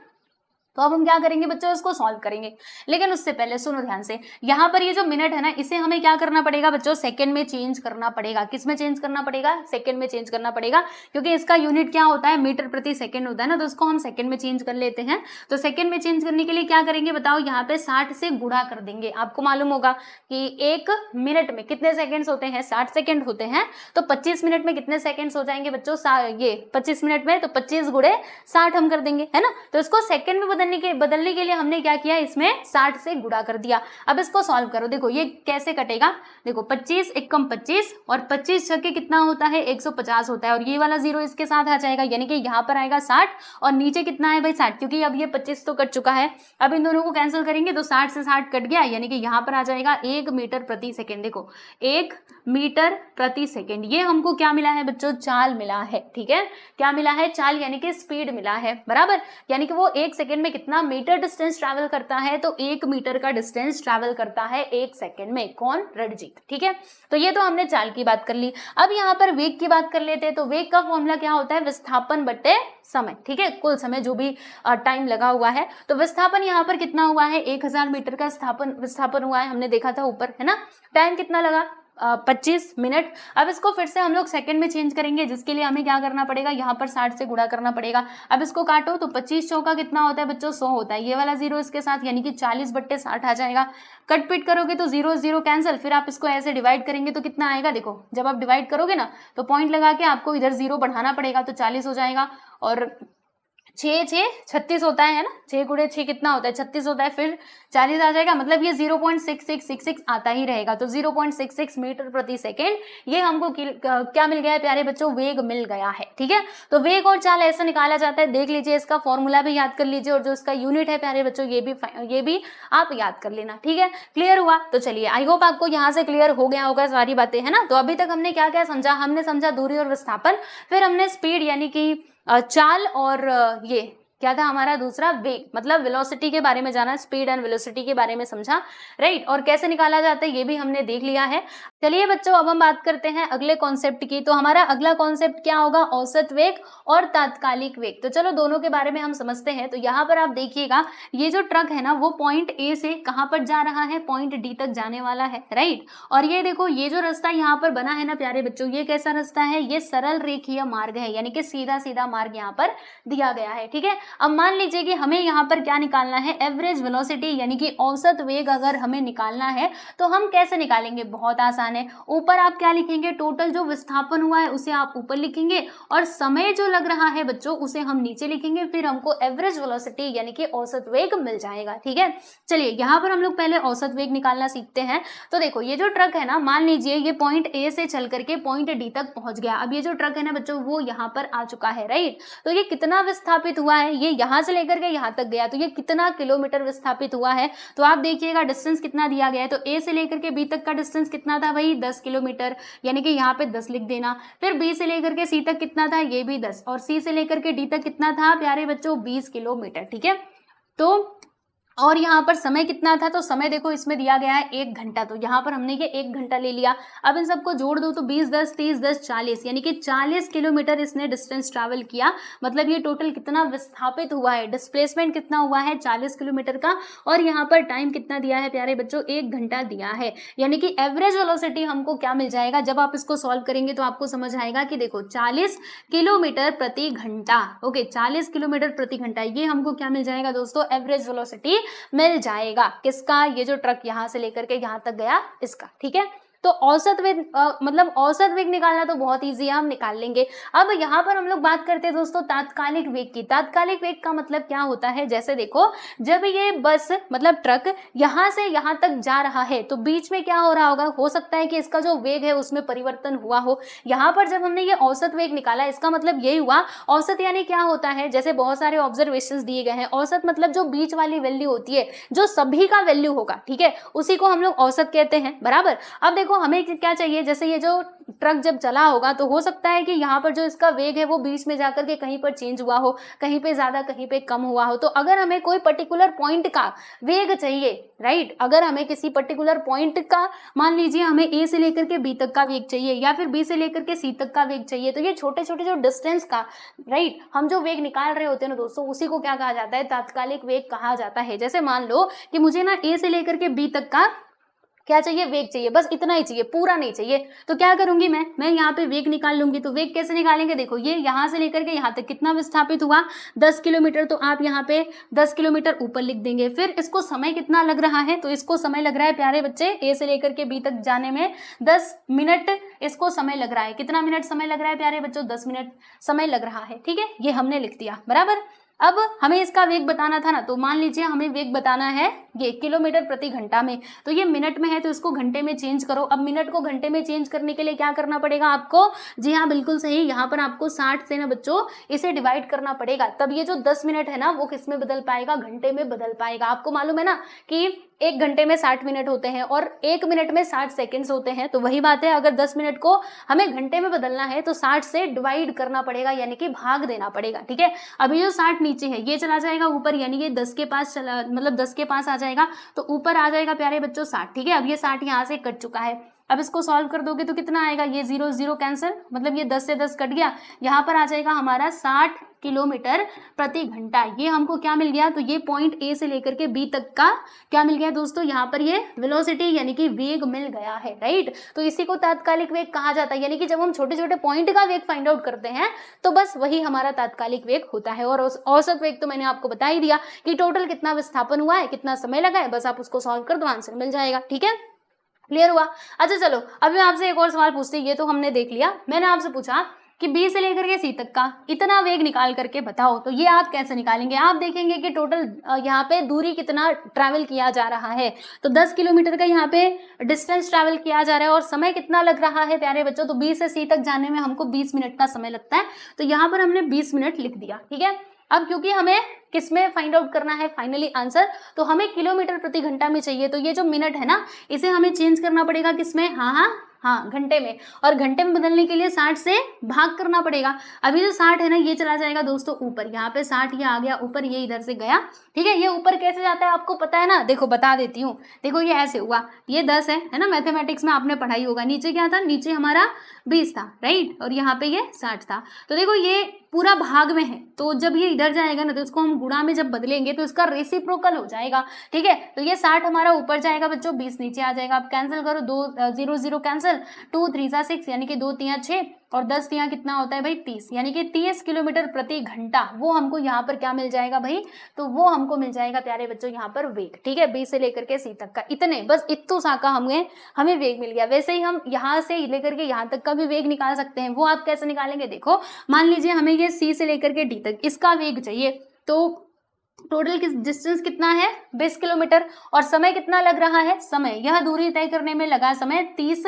तो अब हम क्या करेंगे बच्चों, इसको सॉल्व करेंगे। लेकिन उससे पहले सुनो ध्यान से, यहाँ पर ये जो मिनट है ना, इसे हमें क्या करना पड़ेगा बच्चों, सेकंड में चेंज करना पड़ेगा। किस में चेंज करना पड़ेगा, सेकंड में चेंज करना पड़ेगा, क्योंकि इसका यूनिट क्या होता है, मीटर प्रति सेकंड होता है ना, तो इसको हम सेकंड में चेंज कर लेते हैं। तो सेकंड में चेंज करने के लिए क्या करेंगे बताओ, यहाँ पे 60 से गुणा कर देंगे। आपको मालूम होगा कि एक मिनट में कितने सेकेंड्स होते हैं, 60 सेकेंड होते हैं। तो 25 मिनट में कितने सेकेंड्स हो जाएंगे बच्चों, ये 25 मिनट में, तो 25 गुणे 60 हम कर देंगे, है ना। तो इसको सेकंड में बदलने के लिए हमने क्या किया, इसमें 60 से गुणा कर दिया। अब इसको सॉल्व करो, देखो ये कैसे कटेगा। देखो 25 एकम 25 और 25 छक्के कितना होता है, 150 होता है, और ये वाला 0 इसके साथ आ जाएगा, यानी कि यहाँ पर आएगा 60 और नीचे कितना है भाई 60, क्योंकि अब ये 25 तो कट चुका है। अब इन दोनों को कैंसिल करेंगे तो 60 से 60 कट गया, यानी कि यहाँ पर आ जाएगा 1 मीटर प्रति सेकेंड। देखो 1 मीटर प्रति सेकेंड, ये हमको क्या मिला है बच्चों, चाल मिला है। ठीक है, क्या मिला है, चाल यानी कि स्पीड मिला है, बराबर। यानी कि वो 1 सेकेंड में कितना मीटर डिस्टेंस ट्रैवल करता है, तो 1 मीटर का डिस्टेंस ट्रैवल करता है 1 सेकेंड में। कौन, रणजीत। ठीक है, तो ये तो हमने चाल की बात कर ली। अब यहाँ पर वेग की बात कर लेते हैं। तो वेग का फॉर्मूला क्या होता है, विस्थापन बटे समय। ठीक है, कुल समय जो भी टाइम लगा हुआ है। तो विस्थापन यहाँ पर कितना हुआ है, 1000 मीटर का विस्थापन हुआ है, हमने देखा था ऊपर, है ना। टाइम कितना लगा, 25 मिनट। अब इसको फिर से हम लोग सेकंड में चेंज करेंगे, जिसके लिए हमें क्या करना पड़ेगा, यहाँ पर 60 से गुणा करना पड़ेगा। अब इसको काटो तो 25 चौका कितना होता है बच्चों, 100 होता है। ये वाला 0 इसके साथ, यानी कि 40 बट्टे 60 आ जाएगा। कट पिट करोगे तो 0 0 कैंसिल, फिर आप इसको ऐसे डिवाइड करेंगे तो कितना आएगा। देखो जब आप डिवाइड करोगे ना, तो पॉइंट लगा के आपको इधर 0 बढ़ाना पड़ेगा, तो 40 हो जाएगा। और 6 6 36 होता है ना, 6 गुणे 6 कितना होता है, 36 होता है, फिर 40 आ जाएगा। मतलब ये 0.6666 आता ही रहेगा। तो 0.66 मीटर प्रति सेकेंड ये हमको क्या मिल गया है प्यारे बच्चों, वेग मिल गया है। ठीक है, तो वेग और चाल ऐसे निकाला जाता है, देख लीजिए, इसका फॉर्मूला भी याद कर लीजिए, और जो इसका यूनिट है प्यारे बच्चों ये भी आप याद कर लेना। ठीक है, क्लियर हुआ। तो चलिए, आई होप आपको यहाँ से क्लियर हो गया होगा सारी बातें, है ना। तो अभी तक हमने क्या क्या समझा, हमने समझा दूरी और विस्थापन, फिर हमने स्पीड यानी कि चाल, और ये क्या था हमारा दूसरा, वेग, मतलब वेलोसिटी के बारे में जाना, स्पीड एंड वेलोसिटी के बारे में समझा, राइट। और कैसे निकाला जाता है ये भी हमने देख लिया है। चलिए बच्चों, अब हम बात करते हैं अगले कॉन्सेप्ट की। तो हमारा अगला कॉन्सेप्ट क्या होगा, औसत वेग और तात्कालिक वेग। तो चलो दोनों के बारे में हम समझते हैं। तो यहाँ पर आप देखिएगा, ये जो ट्रक है ना, वो पॉइंट ए से कहाँ पर जा रहा है, पॉइंट डी तक जाने वाला है, राइट। और ये देखो, ये जो रास्ता यहाँ पर बना है ना प्यारे बच्चों, ये कैसा रास्ता है, ये सरल रेखीय मार्ग है, यानी कि सीधा सीधा मार्ग यहाँ पर दिया गया है। ठीक है, अब मान लीजिए कि हमें यहाँ पर क्या निकालना है, एवरेज वेलोसिटी, यानी कि औसत वेग अगर हमें निकालना है तो हम कैसे निकालेंगे, बहुत आसान है। ऊपर आप क्या लिखेंगे, टोटल जो विस्थापन हुआ है उसे आप ऊपर लिखेंगे, और समय जो लग रहा है बच्चों उसे हम नीचे लिखेंगे, फिर हमको एवरेज वेलोसिटी यानी कि औसत वेग मिल जाएगा। ठीक है, चलिए यहाँ पर हम लोग पहले औसत वेग निकालना सीखते हैं। तो देखो, ये जो ट्रक है ना, मान लीजिए ये पॉइंट ए से चल करके पॉइंट डी तक पहुंच गया। अब ये जो ट्रक है ना बच्चों, वो यहाँ पर आ चुका है, राइट। तो ये कितना विस्थापित हुआ है, ये यहाँ से लेकर के यहाँ तक गया, तो ये कितना किलोमीटर विस्थापित हुआ है। तो आप देखिएगा डिस्टेंस कितना दिया गया है। तो ए से लेकर के बी तक का डिस्टेंस कितना था भाई, 10 किलोमीटर, यानी कि यहाँ पे 10 लिख देना। फिर बी से लेकर के सी तक कितना था, ये भी 10, और सी से लेकर के डी तक कितना था प्यारे बच्चों, 20 किलोमीटर। ठीक है, तो और यहाँ पर समय कितना था, तो समय देखो इसमें दिया गया है 1 घंटा, तो यहाँ पर हमने ये 1 घंटा ले लिया। अब इन सबको जोड़ दो तो 20 10 30 10 40, यानी कि 40 किलोमीटर इसने डिस्टेंस ट्रैवल किया। मतलब ये टोटल कितना विस्थापित हुआ है, डिस्प्लेसमेंट कितना हुआ है, 40 किलोमीटर का। और यहाँ पर टाइम कितना दिया है प्यारे बच्चों, 1 घंटा दिया है। यानी कि एवरेज वेलोसिटी हमको क्या मिल जाएगा, जब आप इसको सॉल्व करेंगे तो आपको समझ आएगा कि देखो 40 किलोमीटर प्रति घंटा, ओके, 40 किलोमीटर प्रति घंटा, ये हमको क्या मिल जाएगा दोस्तों, एवरेज वेलोसिटी मिल जाएगा। किसका, ये जो ट्रक यहां से लेकर के यहां तक गया इसका। ठीक है, तो औसत वेग मतलब औसत वेग निकालना तो बहुत इजी है, हम निकाल लेंगे। अब यहाँ पर हम लोग बात करते हैं दोस्तों तात्कालिक वेग की। तात्कालिक वेग का मतलब क्या होता है, जैसे देखो, जब ये बस मतलब ट्रक यहाँ से यहाँ तक जा रहा है तो बीच में क्या हो रहा होगा, हो सकता है कि इसका जो वेग है उसमें परिवर्तन हुआ हो। यहाँ पर जब हमने ये औसत वेग निकाला, इसका मतलब यही हुआ, औसत यानी क्या होता है, जैसे बहुत सारे ऑब्जर्वेशंस दिए गए हैं। औसत मतलब जो बीच वाली वैल्यू होती है, जो सभी का वैल्यू होगा, ठीक है, उसी को हम लोग औसत कहते हैं, बराबर। अब देखो देखो हमें क्या चाहिए, जैसे ये जो ट्रक जब चला होगा तो हो सकता है कि यहाँ पर जो इसका वेग है वो बीच में जाकर के कहीं पर चेंज हुआ हो, कहीं पे ज्यादा कहीं पे कम हुआ हो। तो अगर हमें कोई पर्टिकुलर पॉइंट का वेग चाहिए, राइट, अगर हमें किसी पर्टिकुलर पॉइंट का, मान लीजिए हमें ए से लेकर के बी तक का वेग चाहिए या फिर बी से लेकर के सी तक का वेग चाहिए, तो ये छोटे छोटे जो डिस्टेंस का, राइट, हम जो वेग निकाल रहे होते हैं ना दोस्तों, उसी को क्या कहा जाता है, तात्कालिक वेग कहा जाता है। जैसे मान लो कि मुझे ना ए से लेकर के बी तक का क्या चाहिए, वेग चाहिए, बस इतना ही चाहिए, पूरा नहीं चाहिए। तो क्या करूंगी मैं यहाँ पे वेग निकाल लूंगी। तो वेग कैसे निकालेंगे, देखो ये यहाँ से लेकर के यहाँ तक कितना विस्थापित हुआ, 10 किलोमीटर, तो आप यहाँ पे 10 किलोमीटर ऊपर लिख देंगे। फिर इसको समय कितना लग रहा है, तो इसको समय लग रहा है प्यारे बच्चे ए से लेकर के बी तक जाने में 10 मिनट इसको समय लग रहा है। कितना मिनट समय लग रहा है प्यारे बच्चों, 10 मिनट समय लग रहा है। ठीक है, ये हमने लिख दिया, बराबर। अब हमें इसका वेग बताना था ना, तो मान लीजिए हमें वेग बताना है ये किलोमीटर प्रति घंटा में, तो ये मिनट में है तो इसको घंटे में चेंज करो। अब मिनट को घंटे में चेंज करने के लिए क्या करना पड़ेगा आपको, जी हाँ बिल्कुल सही, यहाँ पर आपको 60 से ना बच्चों इसे डिवाइड करना पड़ेगा, तब ये जो 10 मिनट है ना वो किस में बदल पाएगा, घंटे में बदल पाएगा। आपको मालूम है ना कि 1 घंटे में 60 मिनट होते हैं और 1 मिनट में 60 सेकंड्स होते हैं, तो वही बात है, अगर 10 मिनट को हमें घंटे में बदलना है तो 60 से डिवाइड करना पड़ेगा, यानी कि भाग देना पड़ेगा। ठीक है, अभी जो 60 नीचे है ये चला जाएगा ऊपर, यानी कि 10 के पास चला, मतलब 10 के पास आ जाएगा, तो ऊपर आ जाएगा प्यारे बच्चों 60। ठीक है, अब ये 60 यहाँ से कट चुका है, अब इसको सॉल्व कर दोगे तो कितना आएगा, ये 0 0 कैंसिल, मतलब ये 10 से 10 कट गया, यहाँ पर आ जाएगा हमारा 60 किलोमीटर प्रति घंटा। ये हमको क्या मिल गया, तो ये पॉइंट ए से लेकर के बी तक का क्या मिल गया दोस्तों, यहाँ पर ये वेलोसिटी यानी कि वेग मिल गया है, राइट। तो इसी को तात्कालिक वेग कहा जाता है, यानी कि जब हम छोटे छोटे पॉइंट का वेग फाइंड आउट करते हैं तो बस वही हमारा तात्कालिक वेग होता है। और औसत वेग तो मैंने आपको बता ही दिया कि टोटल कितना विस्थापन हुआ है, कितना समय लगा है, बस आप उसको सॉल्व कर दो, आंसर मिल जाएगा। ठीक है, क्लियर हुआ। अच्छा चलो, अभी मैं आपसे एक और सवाल पूछती हूँ, ये तो हमने देख लिया, मैंने आपसे पूछा कि बी से लेकर के सी तक का इतना वेग निकाल करके बताओ, तो ये आप कैसे निकालेंगे। आप देखेंगे कि टोटल यहाँ पे दूरी कितना ट्रैवल किया जा रहा है, तो 10 किलोमीटर का यहाँ पे डिस्टेंस ट्रैवल किया जा रहा है और समय कितना लग रहा है प्यारे बच्चों, तो बी से सी तक जाने में हमको 20 मिनट का समय लगता है, तो यहाँ पर हमने 20 मिनट लिख दिया। ठीक है, अब क्योंकि हमें किसमें फाइंड आउट करना है फाइनली आंसर, तो हमें किलोमीटर प्रति घंटा में चाहिए, तो ये जो मिनट है ना इसे हमें चेंज करना पड़ेगा किसमें, हाँ घंटे में, और घंटे में बदलने के लिए 60 से भाग करना पड़ेगा। अभी जो 60 है ना ये चला जाएगा दोस्तों ऊपर, यहाँ पे 60 ये आ गया ऊपर, ये इधर से गया। ठीक है, ये ऊपर कैसे जाता है आपको पता है ना, देखो बता देती हूँ, देखो ये ऐसे हुआ, ये 10 है ना, मैथमेटिक्स में आपने पढ़ाई होगा, नीचे क्या था, नीचे हमारा 20 था, राइट, और यहाँ पे ये 60 था, तो देखो ये पूरा भाग में है, तो जब ये इधर जाएगा ना तो इसको हम गुणा में जब बदलेंगे तो इसका रेसिप्रोकल हो जाएगा। ठीक है, तो ये 60 हमारा ऊपर जाएगा बच्चों, 20 नीचे आ जाएगा। आप कैंसिल करो, 2 0 0 कैंसिल, 2 3 6 यानी कि 2 3 6 और 10 3 कितना होता है भाई 30, यानी कि 30 किलोमीटर प्रति घंटा, वो हमको यहाँ पर क्या मिल जाएगा भाई, तो वो हमको मिल जाएगा प्यारे बच्चों यहाँ पर वेग। ठीक है, बी से लेकर के सी तक का इतने, बस इतू सा का हमें वेग मिल गया। वैसे ही हम यहाँ से लेकर के यहाँ तक का भी वेग निकाल सकते हैं, वो आप कैसे निकालेंगे, देखो मान लीजिए हमें ये सी से लेकर के डी तक इसका वेग चाहिए, तो टोटल डिस्टेंस कितना है 20 किलोमीटर, और समय कितना लग रहा है, समय यह दूरी तय करने में लगा समय 30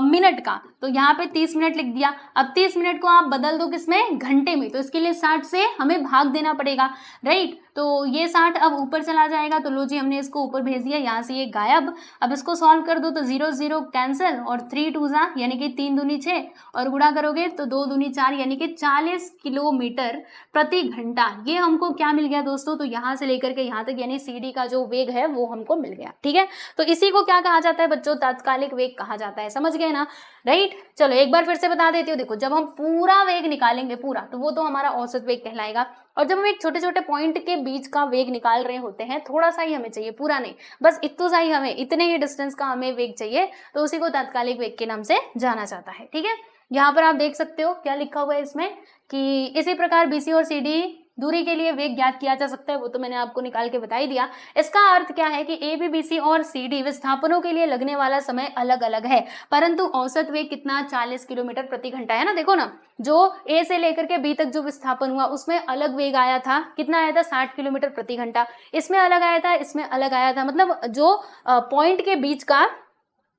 मिनट का, तो यहाँ पे 30 मिनट लिख दिया। अब 30 मिनट को आप बदल दो किसमें, घंटे में, तो इसके लिए 60 से हमें भाग देना पड़ेगा, राइट। तो ये 60 अब ऊपर चला जाएगा, तो लो जी हमने इसको ऊपर भेज दिया, यहाँ से ये गायब। अब इसको सॉल्व कर दो तो 0 0 कैंसिल और 3 2 यानी कि 3 दूनी 6 और गुणा करोगे तो 2 दूनी 4 यानी कि 40 किलोमीटर प्रति घंटा। ये हमको क्या मिल गया दोस्तों, तो यहाँ से लेकर के यहाँ तक यानी CD का जो वेग है वो हमको मिल गया। ठीक है, तो इसी को क्या कहा जाता है बच्चों, तात्कालिक वेग कहा जाता है, समझ गए ना, राइट। चलो एक बार फिर से बता देती हूँ, देखो जब हम पूरा वेग निकालेंगे पूरा, तो वो तो हमारा औसत वेग कहलाएगा, और जब हम एक छोटे छोटे पॉइंट के बीच का वेग निकाल रहे होते हैं, थोड़ा सा ही हमें चाहिए, पूरा नहीं, बस इतना सा ही हमें, इतने ही डिस्टेंस का हमें वेग चाहिए, तो उसी को तात्कालिक वेग के नाम से जाना जाता है। ठीक है, यहाँ पर आप देख सकते हो क्या लिखा हुआ है इसमें कि इसी प्रकार BC और CD दूरी के लिए वेग ज्ञात किया जा सकता है, वो तो मैंने आपको निकाल के बता ही दिया। इसका अर्थ क्या है कि AB BC और CD विस्थापनों के लिए लगने वाला समय अलग अलग है, परंतु औसत वेग कितना 40 किलोमीटर प्रति घंटा है ना। देखो ना, जो A से लेकर के B तक जो विस्थापन हुआ उसमें अलग वेग आया था, कितना आया था 60 किलोमीटर प्रति घंटा, इसमें अलग आया था, इसमें अलग आया था, मतलब जो पॉइंट के बीच का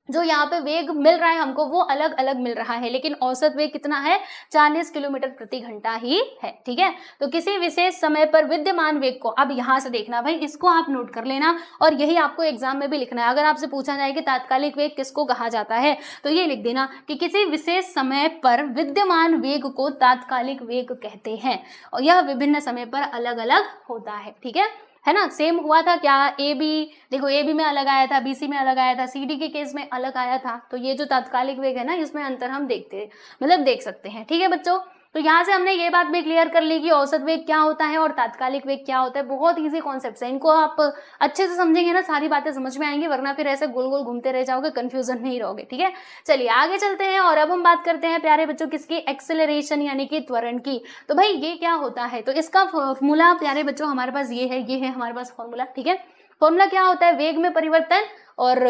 जो यहाँ पे वेग मिल रहा है हमको वो अलग अलग मिल रहा है, लेकिन औसत वेग कितना है, 40 किलोमीटर प्रति घंटा ही है। ठीक है, तो किसी विशेष समय पर विद्यमान वेग को, अब यहाँ से देखना भाई, इसको आप नोट कर लेना और यही आपको एग्जाम में भी लिखना है। अगर आपसे पूछा जाए कि तात्कालिक वेग किसको कहा जाता है तो ये लिख देना कि किसी विशेष समय पर विद्यमान वेग को तात्कालिक वेग कहते हैं, और यह विभिन्न समय पर अलग अलग होता है ना। सेम हुआ था क्या, ए बी, देखो ए बी में अलग आया था, बी सी में अलग आया था, सी डी के केस में अलग आया था। तो ये जो तात्कालिक वेग है ना, इसमें अंतर हम देख सकते हैं। ठीक है बच्चों, तो यहाँ से हमने ये बात भी क्लियर कर ली कि औसत वेग क्या होता है और तात्कालिक वेग क्या होता है। बहुत इजी कॉन्सेप्ट है, इनको आप अच्छे से समझेंगे ना, सारी बातें समझ में आएंगी, वरना फिर ऐसे गोल गोल घूमते रह जाओगे, कंफ्यूजन में ही रहोगे। ठीक है, चलिए आगे चलते हैं और अब हम बात करते हैं प्यारे बच्चों किसकी, एक्सेलरेशन यानी कि त्वरण की। तो भाई ये क्या होता है, तो इसका फॉर्मूला प्यारे बच्चों हमारे पास ये है हमारे पास फॉर्मूला। ठीक है, फॉर्मूला क्या होता है, वेग में परिवर्तन और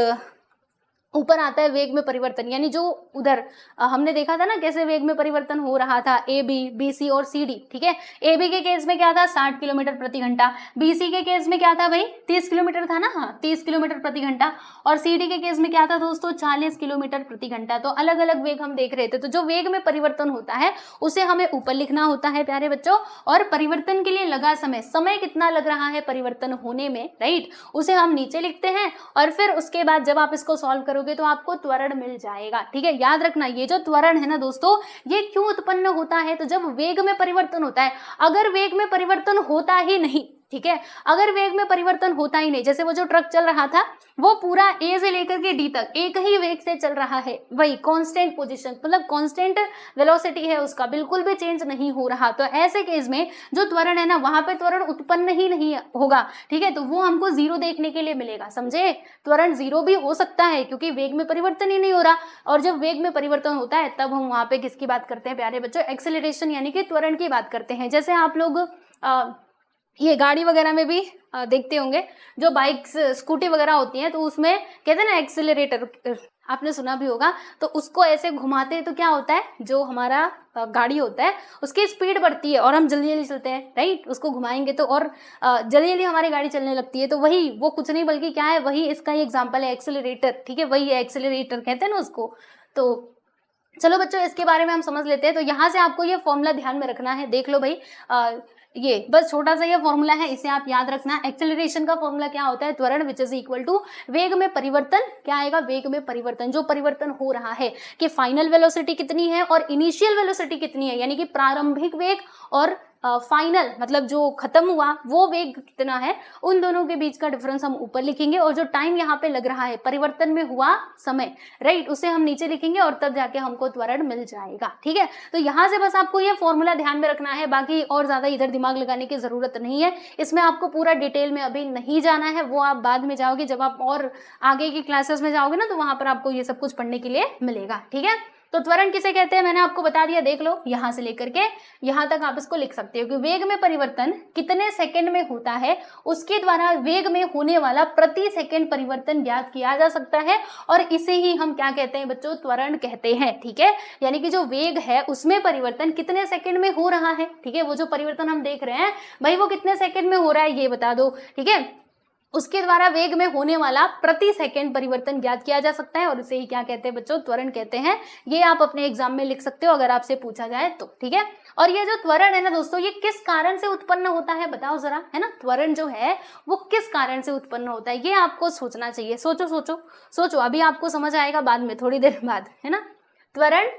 ऊपर आता है वेग में परिवर्तन, यानी जो उधर हमने देखा था ना कैसे वेग में परिवर्तन हो रहा था, ए बी, बी सी और सी डी। ठीक है, ए बी के केस में क्या था, 60 किलोमीटर प्रति घंटा, बी सी के केस में क्या था भाई, 30 किलोमीटर था ना, हाँ 30 किलोमीटर प्रति घंटा, और सी डी के केस में क्या था दोस्तों, 40 किलोमीटर प्रति घंटा। तो अलग अलग वेग हम देख रहे थे। तो जो वेग में परिवर्तन होता है उसे हमें ऊपर लिखना होता है प्यारे बच्चों, और परिवर्तन के लिए लगा समय कितना लग रहा है परिवर्तन होने में, राइट, उसे हम नीचे लिखते हैं। और फिर उसके बाद जब आप इसको सॉल्व करोगे तो आपको त्वरण मिल जाएगा। ठीक है, याद रखना ये जो त्वरण है ना दोस्तों, ये क्यों उत्पन्न होता है, तो जब वेग में परिवर्तन होता है। अगर वेग में परिवर्तन होता ही नहीं, ठीक है, अगर वेग में परिवर्तन होता ही नहीं, जैसे वो जो ट्रक चल रहा था वो पूरा ए से लेकर के डी तक एक ही वेग से चल रहा है, वही कांस्टेंट पोजीशन, मतलब कांस्टेंट वेलोसिटी है उसका, बिल्कुल भी चेंज नहीं हो रहा, तो ऐसे केस में जो त्वरण है ना, वहां पे त्वरण उत्पन्न ही नहीं होगा। ठीक है, तो वो हमको जीरो देखने के लिए मिलेगा, समझे, त्वरण जीरो भी हो सकता है क्योंकि वेग में परिवर्तन ही नहीं हो रहा। और जब वेग में परिवर्तन होता है तब हम वहां पे किसकी बात करते हैं प्यारे बच्चों, एक्सेलरेशन यानी कि त्वरण की बात करते हैं। जैसे आप लोग ये गाड़ी वगैरह में भी देखते होंगे, जो बाइक्स स्कूटी वगैरह होती हैं तो उसमें कहते हैं ना एक्सेलरेटर, आपने सुना भी होगा, तो उसको ऐसे घुमाते हैं तो क्या होता है, जो हमारा गाड़ी होता है उसकी स्पीड बढ़ती है और हम जल्दी जल्दी चलते हैं, राइट, उसको घुमाएंगे तो और जल्दी जल्दी हमारी गाड़ी चलने लगती है। तो वही, वो कुछ नहीं बल्कि क्या है, वही इसका ही एग्जाम्पल है, एक्सेलरेटर। ठीक है, वही एक्सेलरेटर कहते हैं ना उसको। तो चलो बच्चों इसके बारे में हम समझ लेते हैं। तो यहाँ से आपको ये फॉर्मूला ध्यान में रखना है, देख लो भाई, ये बस छोटा सा ये फॉर्मूला है, इसे आप याद रखना। एक्सेलरेशन का फॉर्मूला क्या होता है, त्वरण विच इज इक्वल टू वेग में परिवर्तन, क्या आएगा, वेग में परिवर्तन, जो परिवर्तन हो रहा है कि फाइनल वेलोसिटी कितनी है और इनिशियल वेलोसिटी कितनी है, यानी कि प्रारंभिक वेग और फाइनल मतलब जो खत्म हुआ वो वेग कितना है, उन दोनों के बीच का डिफरेंस हम ऊपर लिखेंगे, और जो टाइम यहाँ पे लग रहा है परिवर्तन में हुआ समय, राइट, उसे हम नीचे लिखेंगे और तब जाके हमको त्वरण मिल जाएगा। ठीक है, तो यहाँ से बस आपको ये फॉर्मूला ध्यान में रखना है, बाकी और ज्यादा इधर दिमाग लगाने की जरूरत नहीं है। इसमें आपको पूरा डिटेल में अभी नहीं जाना है, वो आप बाद में जाओगे, जब आप और आगे की क्लासेस में जाओगे ना तो वहां पर आपको ये सब कुछ पढ़ने के लिए मिलेगा। ठीक है, तो त्वरण किसे कहते हैं मैंने आपको बता दिया, देख लो यहां से लेकर के यहां तक आप इसको लिख सकते हो कि वेग में परिवर्तन कितने सेकंड में होता है, उसके द्वारा वेग में होने वाला प्रति सेकंड परिवर्तन ज्ञात किया जा सकता है, और इसे ही हम क्या कहते हैं बच्चों, त्वरण कहते हैं। ठीक है, यानी कि जो वेग है उसमें परिवर्तन कितने सेकंड में हो रहा है। ठीक है, वो जो परिवर्तन हम देख रहे हैं भाई वो कितने सेकंड में हो रहा है ये बता दो। ठीक है, उसके द्वारा वेग में होने वाला प्रति सेकंड परिवर्तन ज्ञात किया जा सकता है, और इसे ही क्या कहते हैं बच्चों, त्वरण कहते हैं। ये आप अपने एग्जाम में लिख सकते हो अगर आपसे पूछा जाए तो। ठीक है, और ये जो त्वरण है ना दोस्तों, ये किस कारण से उत्पन्न होता है बताओ जरा, है ना, त्वरण जो है वो किस कारण से उत्पन्न होता है, ये आपको सोचना चाहिए। सोचो सोचो सोचो, अभी आपको समझ आएगा बाद में, थोड़ी देर बाद, है ना। त्वरण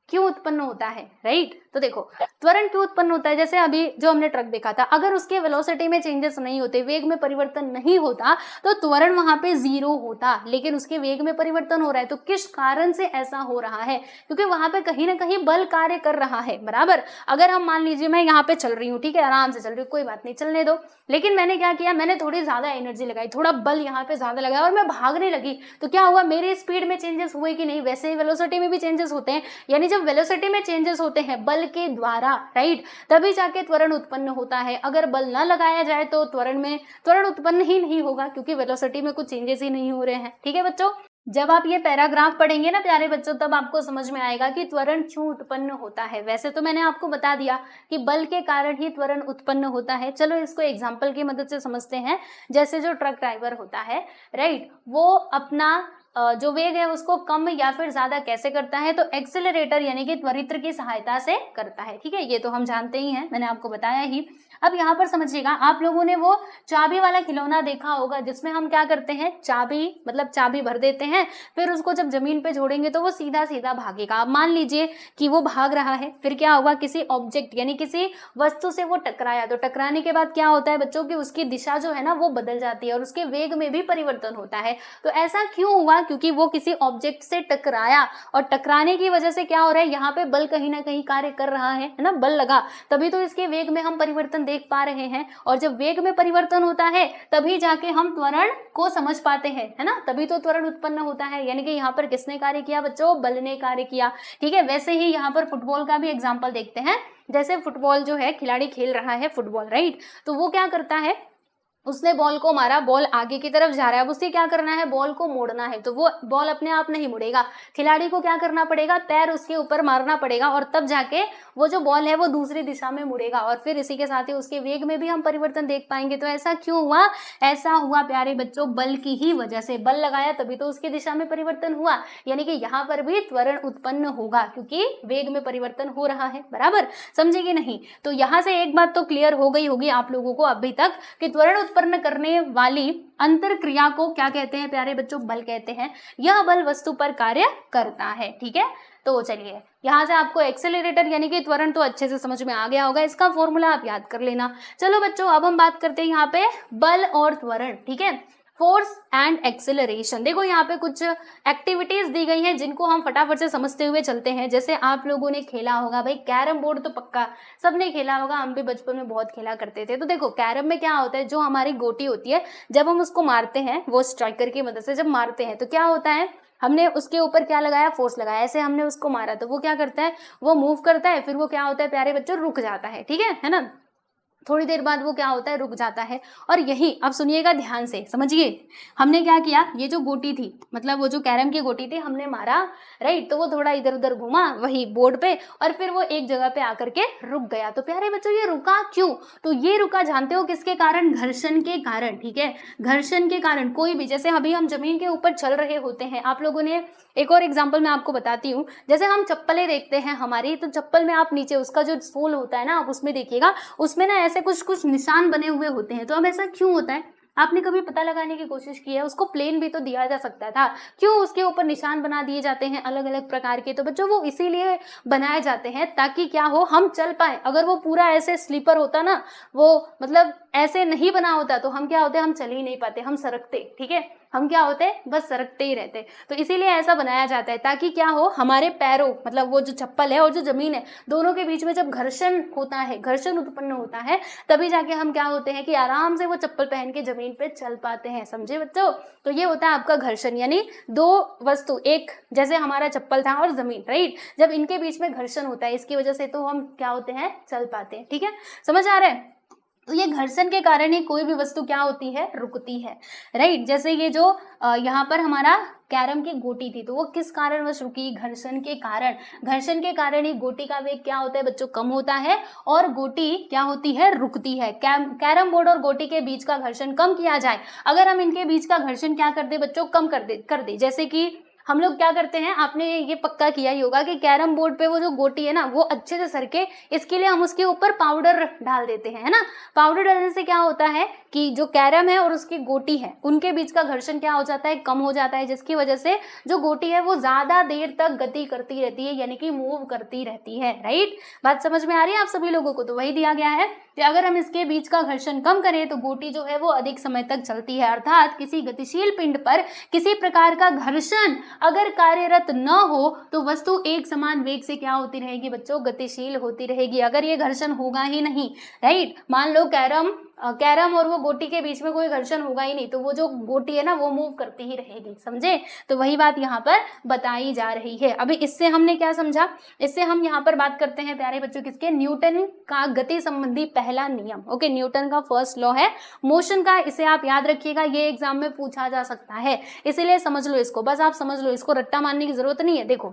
क्यों उत्पन्न होता है, राइट, तो देखो त्वरण क्यों उत्पन्न होता है, जैसे अभी जो हमने ट्रक देखा था, अगर उसके वेलोसिटी में चेंजेस नहीं होते, वेग में परिवर्तन नहीं होता, तो त्वरण वहां पे जीरो होता, लेकिन उसके वेग में परिवर्तन हो रहा है। तो किस कारण से ऐसा हो रहा है, क्योंकि वहां पे कहीं ना कहीं बल कार्य कर रहा है, बराबर। अगर हम मान लीजिए मैं यहाँ पे चल रही हूँ, ठीक है, आराम से चल रही हूँ, कोई बात नहीं, चलने दो, लेकिन मैंने क्या किया, मैंने थोड़ी ज्यादा एनर्जी लगाई, थोड़ा बल यहाँ पे ज्यादा लगाया और मैं भागने लगी, तो क्या हुआ, मेरी स्पीड में चेंजेस हुए कि नहीं, वैसे ही वेलोसिटी में भी चेंजेस होते हैं, यानी जब वेलोसिटी में चेंजेस होते हैं बल के द्वारा, राइट, तभी जाके त्वरण उत्पन्न होता है। अगर बल न लगाया जाए तो त्वरण उत्पन्न ही नहीं होगा, क्योंकि वेलोसिटी में कुछ चेंजेस ही नहीं हो रहे हैं। ठीक है बच्चों, जब आप ये पैराग्राफ पढ़ेंगे ना प्यारे बच्चों, तब आपको समझ में आएगा कि त्वरण क्यों उत्पन्न होता है। वैसे तो मैंने आपको बता दिया कि बल के कारण ही त्वरण उत्पन्न होता है। चलो इसको एग्जाम्पल की मदद से समझते हैं। जैसे जो ट्रक ड्राइवर होता है, राइट, वो अपना जो वेग है उसको कम या फिर ज्यादा कैसे करता है, तो एक्सेलरेटर यानी कि त्वरित्र की सहायता से करता है। ठीक है, ये तो हम जानते ही हैं, मैंने आपको बताया ही। अब यहाँ पर समझिएगा, आप लोगों ने वो चाबी वाला खिलौना देखा होगा जिसमें हम क्या करते हैं, चाबी मतलब चाबी भर देते हैं, फिर उसको जब जमीन पे जोड़ेंगे तो वो सीधा सीधा भागेगा। अब मान लीजिए कि वो भाग रहा है, फिर क्या होगा, किसी ऑब्जेक्ट यानी किसी वस्तु से वो टकराया, तो टकराने के बाद क्या होता है बच्चों की उसकी दिशा जो है ना वो बदल जाती है और उसके वेग में भी परिवर्तन होता है। तो ऐसा क्यों हुआ, क्योंकि वो किसी ऑब्जेक्ट से टकराया और टकराने की वजह से क्या हो रहा है, यहाँ पे बल कहीं ना कहीं कार्य कर रहा है ना, बल लगा, तभी तो इसके वेग में हम परिवर्तन देख पा रहे हैं। और जब वेग में परिवर्तन होता है तभी जाके हम त्वरण को समझ पाते हैं, है ना, तभी तो त्वरण उत्पन्न होता है। यानी कि यहाँ पर किसने कार्य किया बच्चों, बल ने कार्य किया। ठीक है, वैसे ही यहाँ पर फुटबॉल का भी एग्जाम्पल देखते हैं। जैसे फुटबॉल जो है, खिलाड़ी खेल रहा है फुटबॉल, राइट, तो वो क्या करता है, उसने बॉल को मारा, बॉल आगे की तरफ जा रहा है, अब उसे क्या करना है, बॉल को मोड़ना है, तो वो बॉल अपने आप नहीं मुड़ेगा, खिलाड़ी को क्या करना पड़ेगा, पैर उसके ऊपर मारना पड़ेगा और तब जाके वो जो बॉल है वो दूसरी दिशा में मुड़ेगा और फिर इसी के साथ ही उसके वेग में भी हम परिवर्तन देख पाएंगे। तो ऐसा क्यों हुआ, ऐसा हुआ प्यारे बच्चों बल की ही वजह से, बल लगाया तभी तो उसकी दिशा में परिवर्तन हुआ, यानी कि यहाँ पर भी त्वरण उत्पन्न होगा क्योंकि वेग में परिवर्तन हो रहा है। बराबर समझे कि नहीं, तो यहाँ से एक बात तो क्लियर हो गई होगी आप लोगों को अभी तक कि त्वरण उत्पन्न करने वाली अंतर क्रिया को क्या कहते हैं प्यारे बच्चों, बल कहते हैं। यह बल वस्तु पर कार्य करता है। ठीक है, तो चलिए यहाँ से आपको एक्सेलरेटर यानी कि त्वरण तो अच्छे से समझ में आ गया होगा, इसका फॉर्मूला आप याद कर लेना। चलो बच्चों, अब हम बात करते हैं यहाँ पे बल और त्वरण। ठीक है, फोर्स एंड एक्सेलरेशन। देखो यहाँ पे कुछ एक्टिविटीज दी गई हैं जिनको हम फटाफट से समझते हुए चलते हैं। जैसे आप लोगों ने खेला होगा भाई कैरम बोर्ड, तो पक्का सबने खेला होगा, हम भी बचपन में बहुत खेला करते थे। तो देखो कैरम में क्या होता है, जो हमारी गोटी होती है जब हम उसको मारते हैं, वो स्ट्राइकर की मदद से जब मारते हैं तो क्या होता है, हमने उसके ऊपर क्या लगाया, फोर्स लगाया, ऐसे हमने उसको मारा तो वो क्या करता है, वो मूव करता है, फिर वो क्या होता है प्यारे बच्चों, रुक जाता है। ठीक है ना, थोड़ी देर बाद वो क्या होता है, रुक जाता है। और यही अब सुनिएगा ध्यान से, समझिए हमने क्या किया, ये जो गोटी थी मतलब वो जो कैरम की गोटी थी हमने मारा, राइट, तो वो थोड़ा इधर उधर घुमा वही बोर्ड पे और फिर वो एक जगह पे आकर के रुक गया। तो प्यारे बच्चों ये रुका क्यों, तो ये रुका जानते हो किसके कारण, घर्षण के कारण। ठीक है, घर्षण के कारण कोई भी, जैसे अभी हम जमीन के ऊपर चल रहे होते हैं, आप लोगों ने एक और एग्जाम्पल मैं आपको बताती हूँ, जैसे हम चप्पलें देखते हैं हमारी, तो चप्पल में आप नीचे उसका जो सोल होता है ना, आप उसमें देखिएगा, उसमें ना ऐसे कुछ कुछ निशान बने हुए होते हैं। तो अब ऐसा क्यों होता है, आपने कभी पता लगाने की कोशिश की है, उसको प्लेन भी तो दिया जा सकता था, क्यों उसके ऊपर निशान बना दिए जाते हैं अलग अलग प्रकार के। तो बच्चों वो इसीलिए बनाए जाते हैं ताकि क्या हो, हम चल पाए। अगर वो पूरा ऐसे स्लीपर होता ना, वो मतलब ऐसे नहीं बना होता तो हम क्या होते, हम चल ही नहीं पाते, हम सरकते। ठीक है, हम क्या होते, बस सरकते ही रहते। तो इसीलिए ऐसा बनाया जाता है ताकि क्या हो, हमारे पैरों मतलब वो जो चप्पल है और जो जमीन है दोनों के बीच में जब घर्षण होता है, घर्षण उत्पन्न होता है, तभी जाके हम क्या होते हैं कि आराम से वो चप्पल पहन के जमीन पे चल पाते हैं। समझे बच्चों, तो ये होता है आपका घर्षण, यानी दो वस्तु, एक जैसे हमारा चप्पल था और जमीन, राइट, जब इनके बीच में घर्षण होता है इसकी वजह से तो हम क्या होते हैं, चल पाते हैं। ठीक है, समझ आ रहा है, तो ये घर्षण के कारण ही कोई भी वस्तु क्या होती है, रुकती है, राइट। जैसे ये जो यहाँ पर हमारा कैरम की गोटी थी, तो वो किस कारणवश रुकी, घर्षण के कारण। घर्षण के कारण ही गोटी का वेग क्या होता है बच्चों, कम होता है और गोटी क्या होती है, रुकती है। कैरम बोर्ड और गोटी के बीच का घर्षण कम किया जाए, अगर हम इनके बीच का घर्षण क्या कर दे बच्चों, कम कर दे। जैसे कि हम लोग क्या करते हैं, आपने ये पक्का किया ही होगा कि कैरम बोर्ड पे वो जो गोटी है ना वो अच्छे से सरके, इसके लिए हम उसके ऊपर पाउडर डाल देते हैं, है ना। पाउडर डालने से क्या होता है कि जो कैरम है और उसकी गोटी है उनके बीच का घर्षण क्या हो जाता है, कम हो जाता है, जिसकी वजह से जो गोटी है वो ज्यादा देर तक गति करती रहती है, यानी कि मूव करती रहती है, राइट। बात समझ में आ रही है आप सभी लोगों को, तो वही दिया गया है कि अगर हम इसके बीच का घर्षण कम करें तो गोटी जो है वो अधिक समय तक चलती है। अर्थात किसी गतिशील पिंड पर किसी प्रकार का घर्षण अगर कार्यरत न हो तो वस्तु एक समान वेग से क्या होती रहेगी बच्चों, गतिशील होती रहेगी। अगर ये घर्षण होगा ही नहीं, राइट, मान लो कैरम और वो गोटी के बीच में कोई घर्षण होगा ही नहीं, तो वो जो गोटी है ना वो मूव करती ही रहेगी, समझे। तो वही बात यहाँ पर बताई जा रही है। अभी इससे हमने क्या समझा, इससे हम यहाँ पर बात करते हैं प्यारे बच्चों किसके, न्यूटन का गति संबंधी पहला नियम। ओके, न्यूटन का फर्स्ट लॉ है मोशन का, इसे आप याद रखिएगा, ये एग्जाम में पूछा जा सकता है, इसीलिए समझ लो इसको, बस आप समझ लो इसको, रट्टा मारने की जरूरत नहीं है। देखो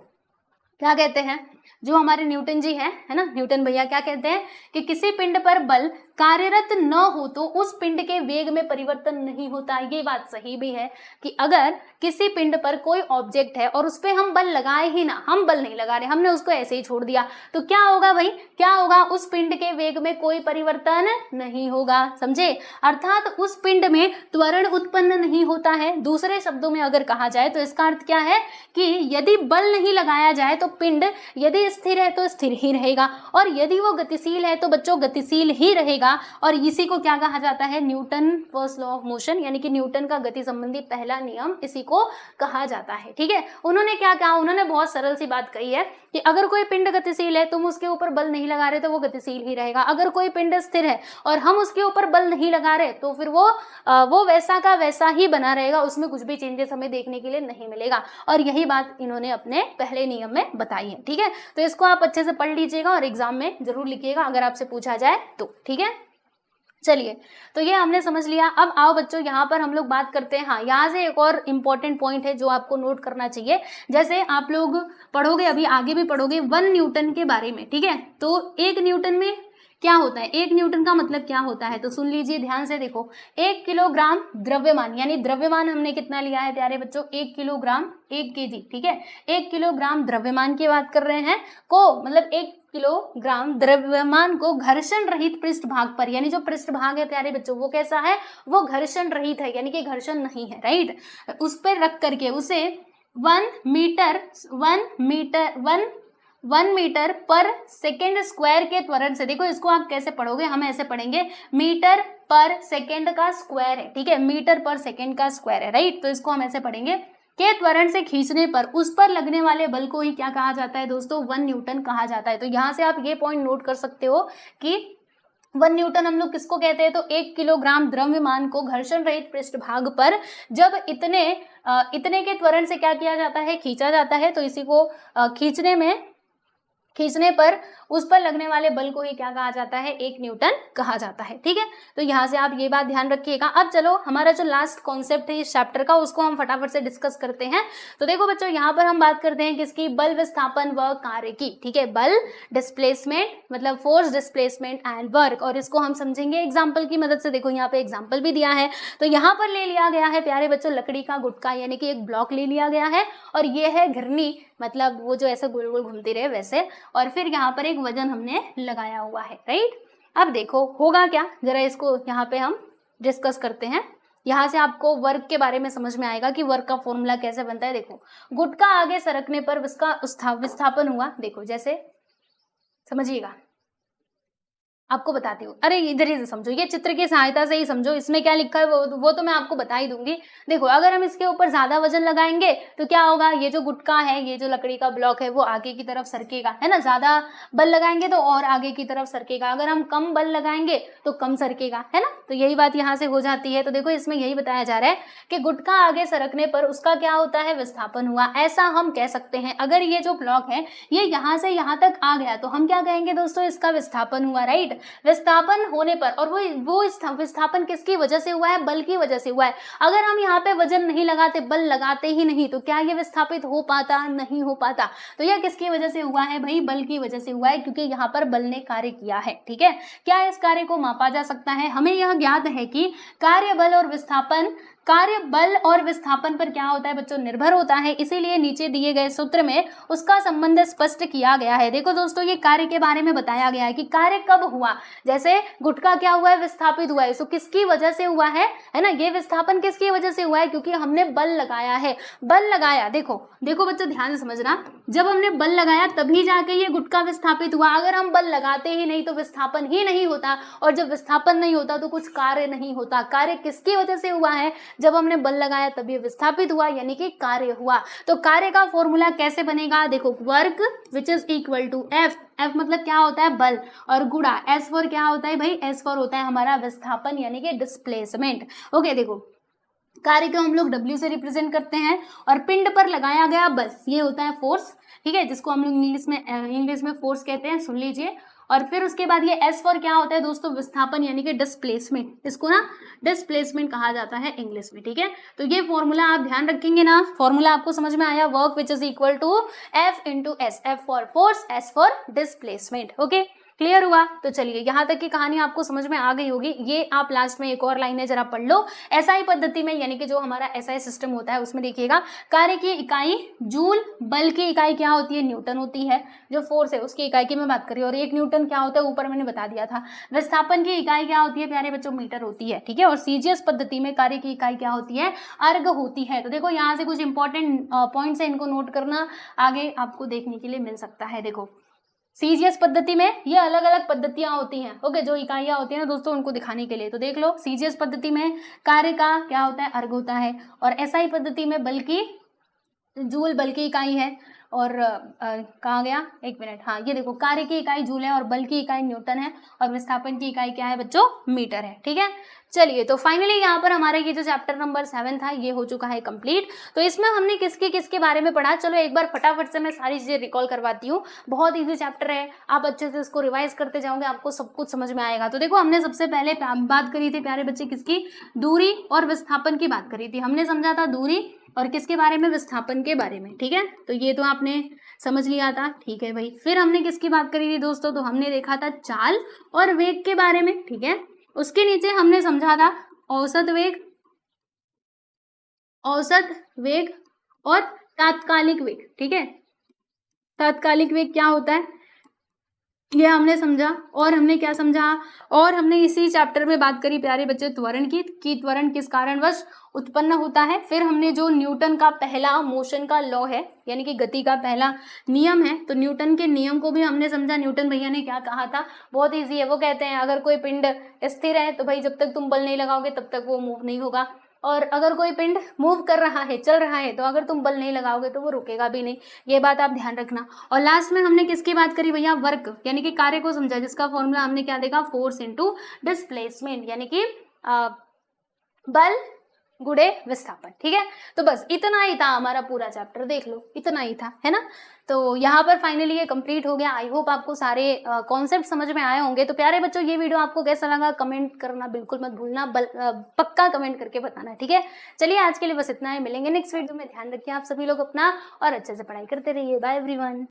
क्या कहते हैं, जो हमारे न्यूटन जी है ना, न्यूटन भैया क्या कहते हैं कि किसी पिंड पर बल कार्यरत न हो तो उस पिंड के वेग में परिवर्तन नहीं होता। ये बात सही भी है कि अगर किसी पिंड पर कोई ऑब्जेक्ट है और उस पर हम बल लगाए ही ना, हम बल नहीं लगा रहे, हमने उसको ऐसे ही छोड़ दिया, तो क्या होगा भाई, क्या होगा, उस पिंड के वेग में कोई परिवर्तन नहीं होगा, समझे। अर्थात उस पिंड में त्वरण उत्पन्न नहीं होता है। दूसरे शब्दों में अगर कहा जाए तो इसका अर्थ क्या है कि यदि बल नहीं लगाया जाए तो पिंड यदि स्थिर है तो स्थिर ही रहेगा, और यदि वो गतिशील है तो बच्चों गतिशील ही रहेगा। और इसी को क्या कहा जाता है, Newton first law of motion, यानी कि न्यूटन का गति संबंधी पहला नियम इसी को कहा जाता है। ठीक है, उन्होंने क्या कहा, उन्होंने बहुत सरल सी बात कही है कि अगर कोई पिंड गतिशील है, तुम उसके ऊपर बल नहीं लगा रहे तो वो गतिशील ही रहेगा। अगर कोई पिंड स्थिर है और हम उसके ऊपर बल नहीं लगा रहे तो फिर वो वैसा का वैसा ही बना रहेगा, उसमें कुछ भी चेंजेस हमें देखने के लिए नहीं मिलेगा। और यही बात इन्होंने अपने पहले नियम में बताई है। ठीक है, तो इसको आप अच्छे से पढ़ लीजिएगा और एग्जाम में जरूर लिखिएगा अगर आपसे पूछा जाए तो। ठीक है, चलिए, तो ये हमने समझ लिया। अब आओ बच्चों, यहाँ पर हम लोग बात करते हैं, हाँ यहाँ से एक और इम्पॉर्टेंट पॉइंट है जो आपको नोट करना चाहिए। जैसे आप लोग पढ़ोगे, अभी आगे भी पढ़ोगे 1 न्यूटन के बारे में। ठीक है, तो 1 न्यूटन में क्या होता है, 1 न्यूटन का मतलब क्या होता है, तो सुन लीजिए ध्यान से, देखो 1 किलोग्राम द्रव्यमान, यानी द्रव्यमान हमने कितना लिया है प्यारे बच्चों, 1 किलोग्राम, 1 केजी। ठीक है, 1 किलोग्राम द्रव्यमान की बात कर रहे हैं को, मतलब 1 किलोग्राम द्रव्यमान को घर्षण रहित पृष्ठभाग पर, यानी जो पृष्ठभाग है प्यारे बच्चों वो कैसा है, वो घर्षण रहित है, यानी कि घर्षण नहीं है, राइट, उस पर रख करके उसे 1 मीटर पर सेकेंड स्क्वायर के त्वरण से, देखो इसको आप कैसे पढ़ोगे, हम ऐसे पढ़ेंगे, मीटर पर सेकेंड का स्क्वायर है। ठीक है, मीटर पर सेकेंड का स्क्वायर है, राइट, तो इसको हम ऐसे पढ़ेंगे के त्वरण से खींचने पर उस पर लगने वाले बल को ही क्या कहा जाता है दोस्तों, 1 न्यूटन कहा जाता है। तो यहाँ से आप ये पॉइंट नोट कर सकते हो कि 1 न्यूटन हम लोग किसको कहते हैं, तो 1 किलोग्राम द्रव्यमान को घर्षण रहित पृष्ठभाग पर जब इतने के त्वरण से क्या किया जाता है, खींचा जाता है, तो इसी को खींचने पर उस पर लगने वाले बल को ही क्या कहा जाता है, 1 न्यूटन कहा जाता है। ठीक है, तो यहाँ से आप ये बात ध्यान रखिएगा। अब चलो हमारा जो लास्ट कॉन्सेप्ट है इस चैप्टर का, उसको हम फटाफट से डिस्कस करते हैं। तो देखो बच्चों, यहाँ पर हम बात करते हैं किसकी, बल विस्थापन व कार्य की। ठीक है, बल डिस्प्लेसमेंट मतलब फोर्स डिस्प्लेसमेंट एंड वर्क, और इसको हम समझेंगे एग्जाम्पल की मदद से। देखो यहाँ पे एग्जाम्पल भी दिया है, तो यहाँ पर ले लिया गया है प्यारे बच्चों लकड़ी का गुटका, यानी कि एक ब्लॉक ले लिया गया है, और ये है घिरनी, मतलब वो जो ऐसे गोल गोल घूमती रहे वैसे, और फिर यहाँ पर एक वजन हमने लगाया हुआ है, राइट। अब देखो होगा क्या, जरा इसको यहाँ पे हम डिस्कस करते हैं। यहाँ से आपको वर्क के बारे में समझ में आएगा कि वर्क का फॉर्मूला कैसे बनता है। देखो, गुटका आगे सरकने पर उसका विस्थापन हुआ, देखो जैसे समझिएगा, आपको बताती हूँ, अरे इधर ही से समझो, ये चित्र की सहायता से ही समझो, इसमें क्या लिखा है वो तो मैं आपको बता ही दूंगी। देखो, अगर हम इसके ऊपर ज्यादा वजन लगाएंगे तो क्या होगा, ये जो गुटका है, ये जो लकड़ी का ब्लॉक है वो आगे की तरफ सरकेगा, है ना, ज्यादा बल लगाएंगे तो और आगे की तरफ सरकेगा, अगर हम कम बल लगाएंगे तो कम सरकेगा, है ना। तो यही बात यहाँ से हो जाती है। तो देखो इसमें यही बताया जा रहा है कि गुटका आगे सरकने पर उसका क्या होता है, विस्थापन हुआ, ऐसा हम कह सकते हैं। अगर ये जो ब्लॉक है ये यहाँ से यहाँ तक आ गया तो हम क्या कहेंगे दोस्तों, इसका विस्थापन हुआ, राइट। विस्थापन होने पर, और वो विस्थापन किसकी वजह से हुआ है, बल की वजह से हुआ है। अगर हम यहाँ पे वजन नहीं लगाते, बल लगाते ही नहीं, तो क्या ये विस्थापित हो पाता, नहीं हो पाता। तो यह किसकी वजह से हुआ है भाई, बल की वजह से हुआ है, क्योंकि यहाँ पर बल ने कार्य किया है। ठीक है, क्या इस कार्य को मापा जा सकता है, हमें यह ज्ञात है कि कार्य बल और विस्थापन पर क्या होता है बच्चों, निर्भर होता है। इसीलिए नीचे दिए गए सूत्र में उसका संबंध स्पष्ट किया गया है। देखो दोस्तों, ये कार्य के बारे में बताया गया है कि कार्य कब हुआ, जैसे गुटका क्या हुआ है, विस्थापित हुआ है, तो किसकी वजह से हुआ है ना, ये विस्थापन किसकी वजह से हुआ है, क्योंकि हमने बल लगाया है। बल लगाया, देखो बच्चों ध्यान से समझना, जब हमने बल लगाया तभी जाके ये गुटका विस्थापित हुआ। अगर हम बल लगाते ही नहीं तो विस्थापन ही नहीं होता, और जब विस्थापन नहीं होता तो कुछ कार्य नहीं होता। कार्य किसकी वजह से हुआ है, जब हमने बल लगाया तभी विस्थापित हुआ, यानी कि कार्य हुआ। तो कार्य का फॉर्मूला कैसे बनेगा, देखो, work which is equal to F मतलब क्या होता है, बल, और गुणा एस फॉर क्या होता है भाई, एस फॉर होता है हमारा विस्थापन, यानी कि डिस्प्लेसमेंट। ओके, देखो कार्य को हम लोग W से रिप्रेजेंट करते हैं, और पिंड पर लगाया गया बल ये होता है फोर्स, ठीक है, जिसको हम लोग इंग्लिश में फोर्स कहते हैं, सुन लीजिए। और फिर उसके बाद ये S फॉर क्या होता है दोस्तों, विस्थापन यानी कि डिस्प्लेसमेंट, इसको ना डिस्प्लेसमेंट कहा जाता है इंग्लिश में, ठीक है। तो ये फॉर्मूला आप ध्यान रखेंगे ना, फॉर्मूला आपको समझ में आया, work which is equal to F into S, F for force, S for displacement, okay, clear हुआ। तो चलिए यहाँ तक की कहानी आपको समझ में आ गई होगी। ये आप लास्ट में एक और लाइन है जरा पढ़ लो। एसआई पद्धति में यानी कि जो हमारा एसआई सिस्टम होता है उसमें देखिएगा कार्य की इकाई जूल, बल की इकाई क्या होती है, न्यूटन होती है, जो फोर्स है उसकी इकाई की मैं बात कर रही हूँ, और 1 न्यूटन क्या होता है ऊपर मैंने बता दिया था। विस्थापन की इकाई क्या होती है प्यारे बच्चों, मीटर होती है, ठीक है। और सीजीएस पद्धति में कार्य की इकाई क्या होती है, अर्ग होती है। तो देखो यहाँ से कुछ इंपॉर्टेंट पॉइंट्स है, इनको नोट करना, आगे आपको देखने के लिए मिल सकता है। देखो सीजीएस पद्धति में ये अलग अलग पद्धतियां होती हैं, ओके, जो इकाइयां होती हैं ना दोस्तों उनको दिखाने के लिए। तो देख लो सीजीएस पद्धति में कार्य का क्या होता है, अर्ग होता है, और एसआई पद्धति में बल की जूल बल की इकाई है, और कहाँ गया, एक मिनट, हाँ ये देखो कार्य की इकाई जूल है और बल की इकाई न्यूटन है, और विस्थापन की इकाई क्या है बच्चों, मीटर है, ठीक है। चलिए तो फाइनली यहाँ पर हमारा ये जो चैप्टर नंबर 7 था ये हो चुका है कंप्लीट। तो इसमें हमने किसके किसके बारे में पढ़ा, चलो एक बार फटाफट से मैं सारी चीजें रिकॉल करवाती हूँ। बहुत इजी चैप्टर है, आप अच्छे से इसको रिवाइज करते जाओगे, आपको सब कुछ समझ में आएगा। तो देखो हमने सबसे पहले बात करी थी प्यारे बच्चे किसकी, दूरी और विस्थापन की बात करी थी। हमने समझा था दूरी और किसके बारे में, विस्थापन के बारे में, ठीक है। तो ये तो आपने समझ लिया था, ठीक है भाई। फिर हमने किसकी बात करी थी दोस्तों, तो हमने देखा था चाल और वेग के बारे में, ठीक है। उसके नीचे हमने समझा था औसत वेग और तात्कालिक वेग, ठीक है। तात्कालिक वेग क्या होता है ये हमने समझा, और हमने क्या समझा, और हमने इसी चैप्टर में बात करी प्यारे बच्चे त्वरण की, कि त्वरण किस कारणवश उत्पन्न होता है। फिर हमने जो न्यूटन का पहला मोशन का लॉ है यानी कि गति का पहला नियम है, तो न्यूटन के नियम को भी हमने समझा। न्यूटन भैया ने क्या कहा था, बहुत ईजी है, वो कहते हैं अगर कोई पिंड स्थिर है तो भाई जब तक तुम बल नहीं लगाओगे तब तक वो मूव नहीं होगा, और अगर कोई पिंड मूव कर रहा है, चल रहा है, तो अगर तुम बल नहीं लगाओगे तो वो रुकेगा भी नहीं, ये बात आप ध्यान रखना। और लास्ट में हमने किसकी बात करी भैया, वर्क यानी कि कार्य को समझा, जिसका फॉर्मूला हमने क्या देखा, फोर्स इनटू डिस्प्लेसमेंट यानी कि बल गुणे विस्थापन, ठीक है। तो बस इतना ही था हमारा पूरा चैप्टर, देख लो इतना ही था, है ना। तो यहाँ पर फाइनली ये कंप्लीट हो गया। आई होप आपको सारे कॉन्सेप्ट समझ में आए होंगे। तो प्यारे बच्चों ये वीडियो आपको कैसा लगा कमेंट करना बिल्कुल मत भूलना, पक्का कमेंट करके बताना, ठीक है। चलिए आज के लिए बस इतना है, मिलेंगे नेक्स्ट वीडियो में। ध्यान रखिए आप सभी लोग अपना, और अच्छे से पढ़ाई करते रहिए। Bye everyone.